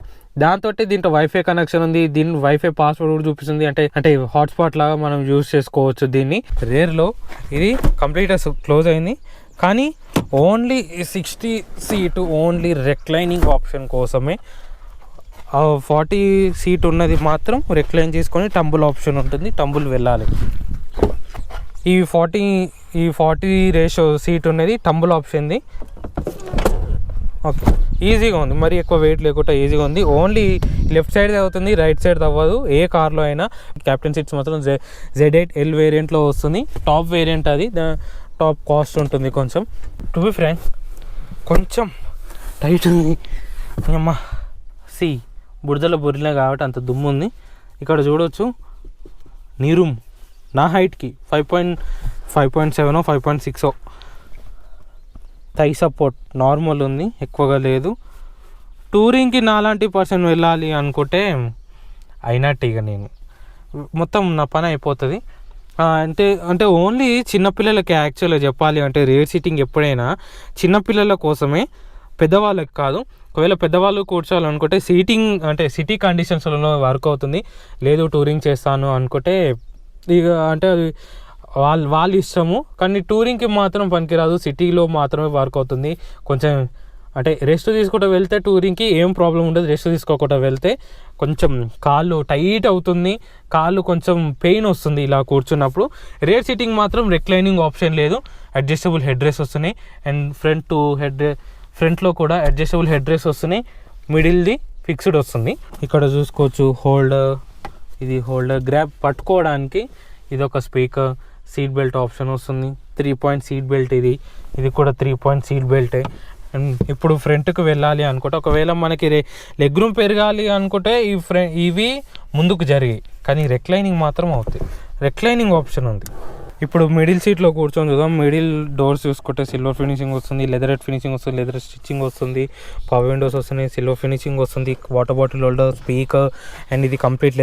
దీంట్లో వైఫై కనెక్షన్ ఉంది, దీని వైఫై పాస్వర్డ్ కూడా చూపిస్తుంది. అంటే హాట్స్పాట్ లాగా మనం యూజ్ చేసుకోవచ్చు దీన్ని. రేర్లో ఇది కంప్లీట్ క్లోజ్ అయింది, కానీ only 60 seat only reclining option కోసమే. 40 సీట్ ఉన్నది మాత్రం రెక్లైన్ చేసుకొని టంబుల్ ఆప్షన్ ఉంటుంది, టంబుల్ వెళ్ళాలి. ఈ 40 రేషియో సీట్ ఉన్నది టంబుల్ ఆప్షన్ది. ఓకే, ఈజీగా ఉంది, మరి ఎక్కువ వెయిట్ లేకుండా ఈజీగా ఉంది. ఓన్లీ లెఫ్ట్ సైడ్ అవుతుంది, రైట్ సైడ్ అవ్వదు ఏ కార్లో అయినా. క్యాప్టెన్ సీట్స్ మాత్రం Z8L వేరియంట్లో వస్తుంది, టాప్ వేరియంట్ అది. టాప్ కాస్ట్ ఉంటుంది కొంచెం. టు బి ఫ్రాంక్ కొంచెం టైట్ ఉంది అమ్మా. బురదలో బొరినా కాబట్టి అంత దుమ్ము ఉంది. ఇక్కడ చూడవచ్చు నీ రూమ్ నా హైట్కి 5.7 5.6 థై సపోర్ట్ నార్మల్ ఉంది, ఎక్కువగా లేదు. టూరింగ్కి నాలాంటి పర్సన్ వెళ్ళాలి అనుకుంటే అయినట్టు ఇక నేను మొత్తం నా పని అయిపోతుంది. అంటే ఓన్లీ చిన్నపిల్లలకి యాక్చువల్గా చెప్పాలి అంటే రేర్ సీటింగ్ ఎప్పుడైనా చిన్నపిల్లల కోసమే, పెద్దవాళ్ళకి కాదు. ఒకవేళ పెద్దవాళ్ళు కూర్చోవాలనుకుంటే సీటింగ్ అంటే సిటీ కండిషన్స్లో వర్క్ అవుతుంది. లేదు టూరింగ్ చేస్తాను అనుకుంటే ఇక అంటే అది వాళ్ళ ఇష్టము. కానీ టూరింగ్కి మాత్రం పనికిరాదు, సిటీలో మాత్రమే వర్క్ అవుతుంది. కొంచెం అంటే రెస్ట్ తీసుకుంటూ వెళ్తే టూరింగ్కి ఏం ప్రాబ్లం ఉండదు. రెస్ట్ తీసుకోకుండా వెళ్తే కొంచెం కాళ్ళు టైట్ అవుతుంది, కాళ్ళు కొంచెం పెయిన్ వస్తుంది ఇలా కూర్చున్నప్పుడు. రేర్ సీటింగ్ మాత్రం రిక్లైనింగ్ ఆప్షన్ లేదు, అడ్జస్టబుల్ హెడ్ రెస్ట్ వస్తున్నాయి. అండ్ ఫ్రంట్లో కూడా అడ్జస్టబుల్ హెడ్ రెస్ట్ వస్తున్నాయి. మిడిల్ది ఫిక్స్డ్ వస్తుంది. ఇక్కడ చూసుకోవచ్చు హోల్డర్, ఇది హోల్డర్ గ్రాబ్ పట్టుకోవడానికి. ఇది ఒక స్పీకర్, సీట్ బెల్ట్ ఆప్షన్ వస్తుంది. 3 పాయింట్ సీట్ బెల్ట్, ఇది కూడా 3 పాయింట్ సీట్ బెల్టే. అండ్ ఇప్పుడు ఫ్రంట్కి వెళ్ళాలి అనుకుంటే, ఒకవేళ మనకి లెగ్ రూమ్ పెరగాలి అనుకుంటే ఇవి ముందుకు జరిగాయి, కానీ రెక్లైనింగ్ మాత్రం అవుతాయి. రెక్లైనింగ్ ఆప్షన్ ఉంది. ఇప్పుడు మిడిల్ సీట్లో కూర్చొని చూద్దాం. మిడిల్ డోర్స్ చూసుకుంటే సిల్వర్ ఫినిషింగ్ వస్తుంది, లెదరెట్ ఫినిషింగ్ వస్తుంది, లెదర్ స్టిచ్చింగ్ వస్తుంది, పవర్ విండోస్ వస్తున్నాయి, సిల్వర్ ఫినిషింగ్ వస్తుంది, water bottle holder, speaker. And ఇది కంప్లీట్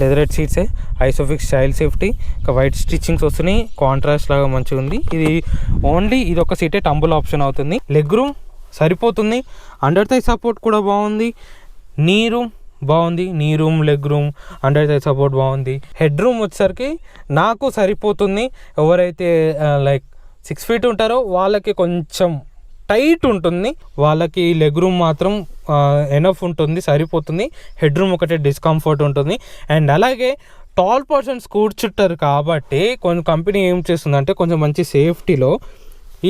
లెదరెట్ సీట్సే, ఐసోఫిక్స్ చైల్డ్ సేఫ్టీ, ఇంకా వైట్ స్టిచ్చింగ్స్ వస్తున్నాయి, కాంట్రాస్ట్ లాగా మంచిగా ఉంది. ఇది ఒక సీటే టంబుల్ ఆప్షన్ అవుతుంది. లెగ్ రూమ్ సరిపోతుంది, అండర్ థై సపోర్ట్ కూడా బాగుంది, నీ రూమ్ బాగుంది, knee room leg room under thigh support బాగుంది. హెడ్ రూమ్ వచ్చేసరికి నాకు సరిపోతుంది. ఎవరైతే లైక్ 6 feet ఉంటారో వాళ్ళకి కొంచెం టైట్ ఉంటుంది, వాళ్ళకి లెగ్ రూమ్ మాత్రం ఎనఫ్ ఉంటుంది, సరిపోతుంది. హెడ్ రూమ్ ఒకటే డిస్కంఫర్ట్ ఉంటుంది. అండ్ అలాగే టాల్ పర్సన్స్ కూర్చుంటారు కాబట్టి కొన్ని కంపెనీ ఏం చేస్తుందంటే కొంచెం మంచి సేఫ్టీలో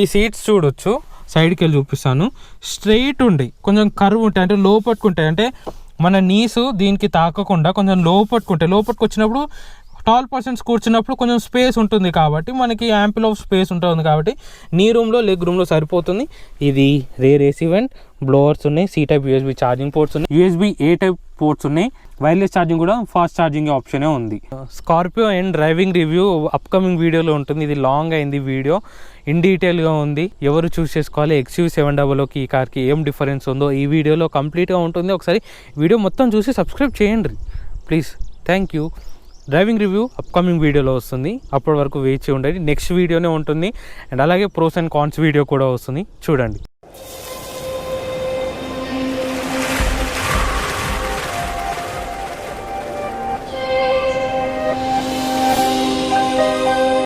ఈ సీట్స్ చూడొచ్చు, సైడ్కి వెళ్ళి చూపిస్తాను. స్ట్రైట్ ఉండి కొంచెం కర్వ్ ఉంటాయి, అంటే లోపట్టుకుంటాయి, అంటే మన నీసు దీనికి తాకకుండా కొంచెం లోపట్టుకు వచ్చినప్పుడు టాల్ పర్సన్స్ కూర్చున్నప్పుడు కొంచెం స్పేస్ ఉంటుంది కాబట్టి మనకి యాంపిల్ ఆఫ్ స్పేస్ ఉంటుంది కాబట్టి నీ రూమ్లో లెగ్ రూమ్లో సరిపోతుంది. ఇది రేర్ ఏసీ వెంట్, బ్లోవర్స్ ఉన్నాయి, C type USB charging ports ఉన్నాయి, USB-A టైప్ పోర్ట్స్ ఉన్నాయి, వైర్లెస్ ఛార్జింగ్ కూడా ఫాస్ట్ ఛార్జింగ్ ఆప్షనే ఉంది. Scorpio and driving review upcoming వీడియోలో ఉంటుంది. ఇది లాంగ్ అయింది వీడియో, ఇన్ డీటెయిల్గా ఉంది. ఎవరు చూస్ చేసుకోవాలి, XUV700కి ఈ కార్కి ఏం డిఫరెన్స్ ఉందో ఈ వీడియోలో కంప్లీట్గా ఉంటుంది. ఒకసారి వీడియో మొత్తం చూసి సబ్స్క్రైబ్ చేయండి please. Thank you. Driving review upcoming వీడియోలో వస్తుంది, అప్పటి వరకు వేచి ఉండండి. నెక్స్ట్ వీడియోనే ఉంటుంది. అండ్ అలాగే ప్రోస్ అండ్ కాన్స్ వీడియో కూడా వస్తుంది, చూడండి.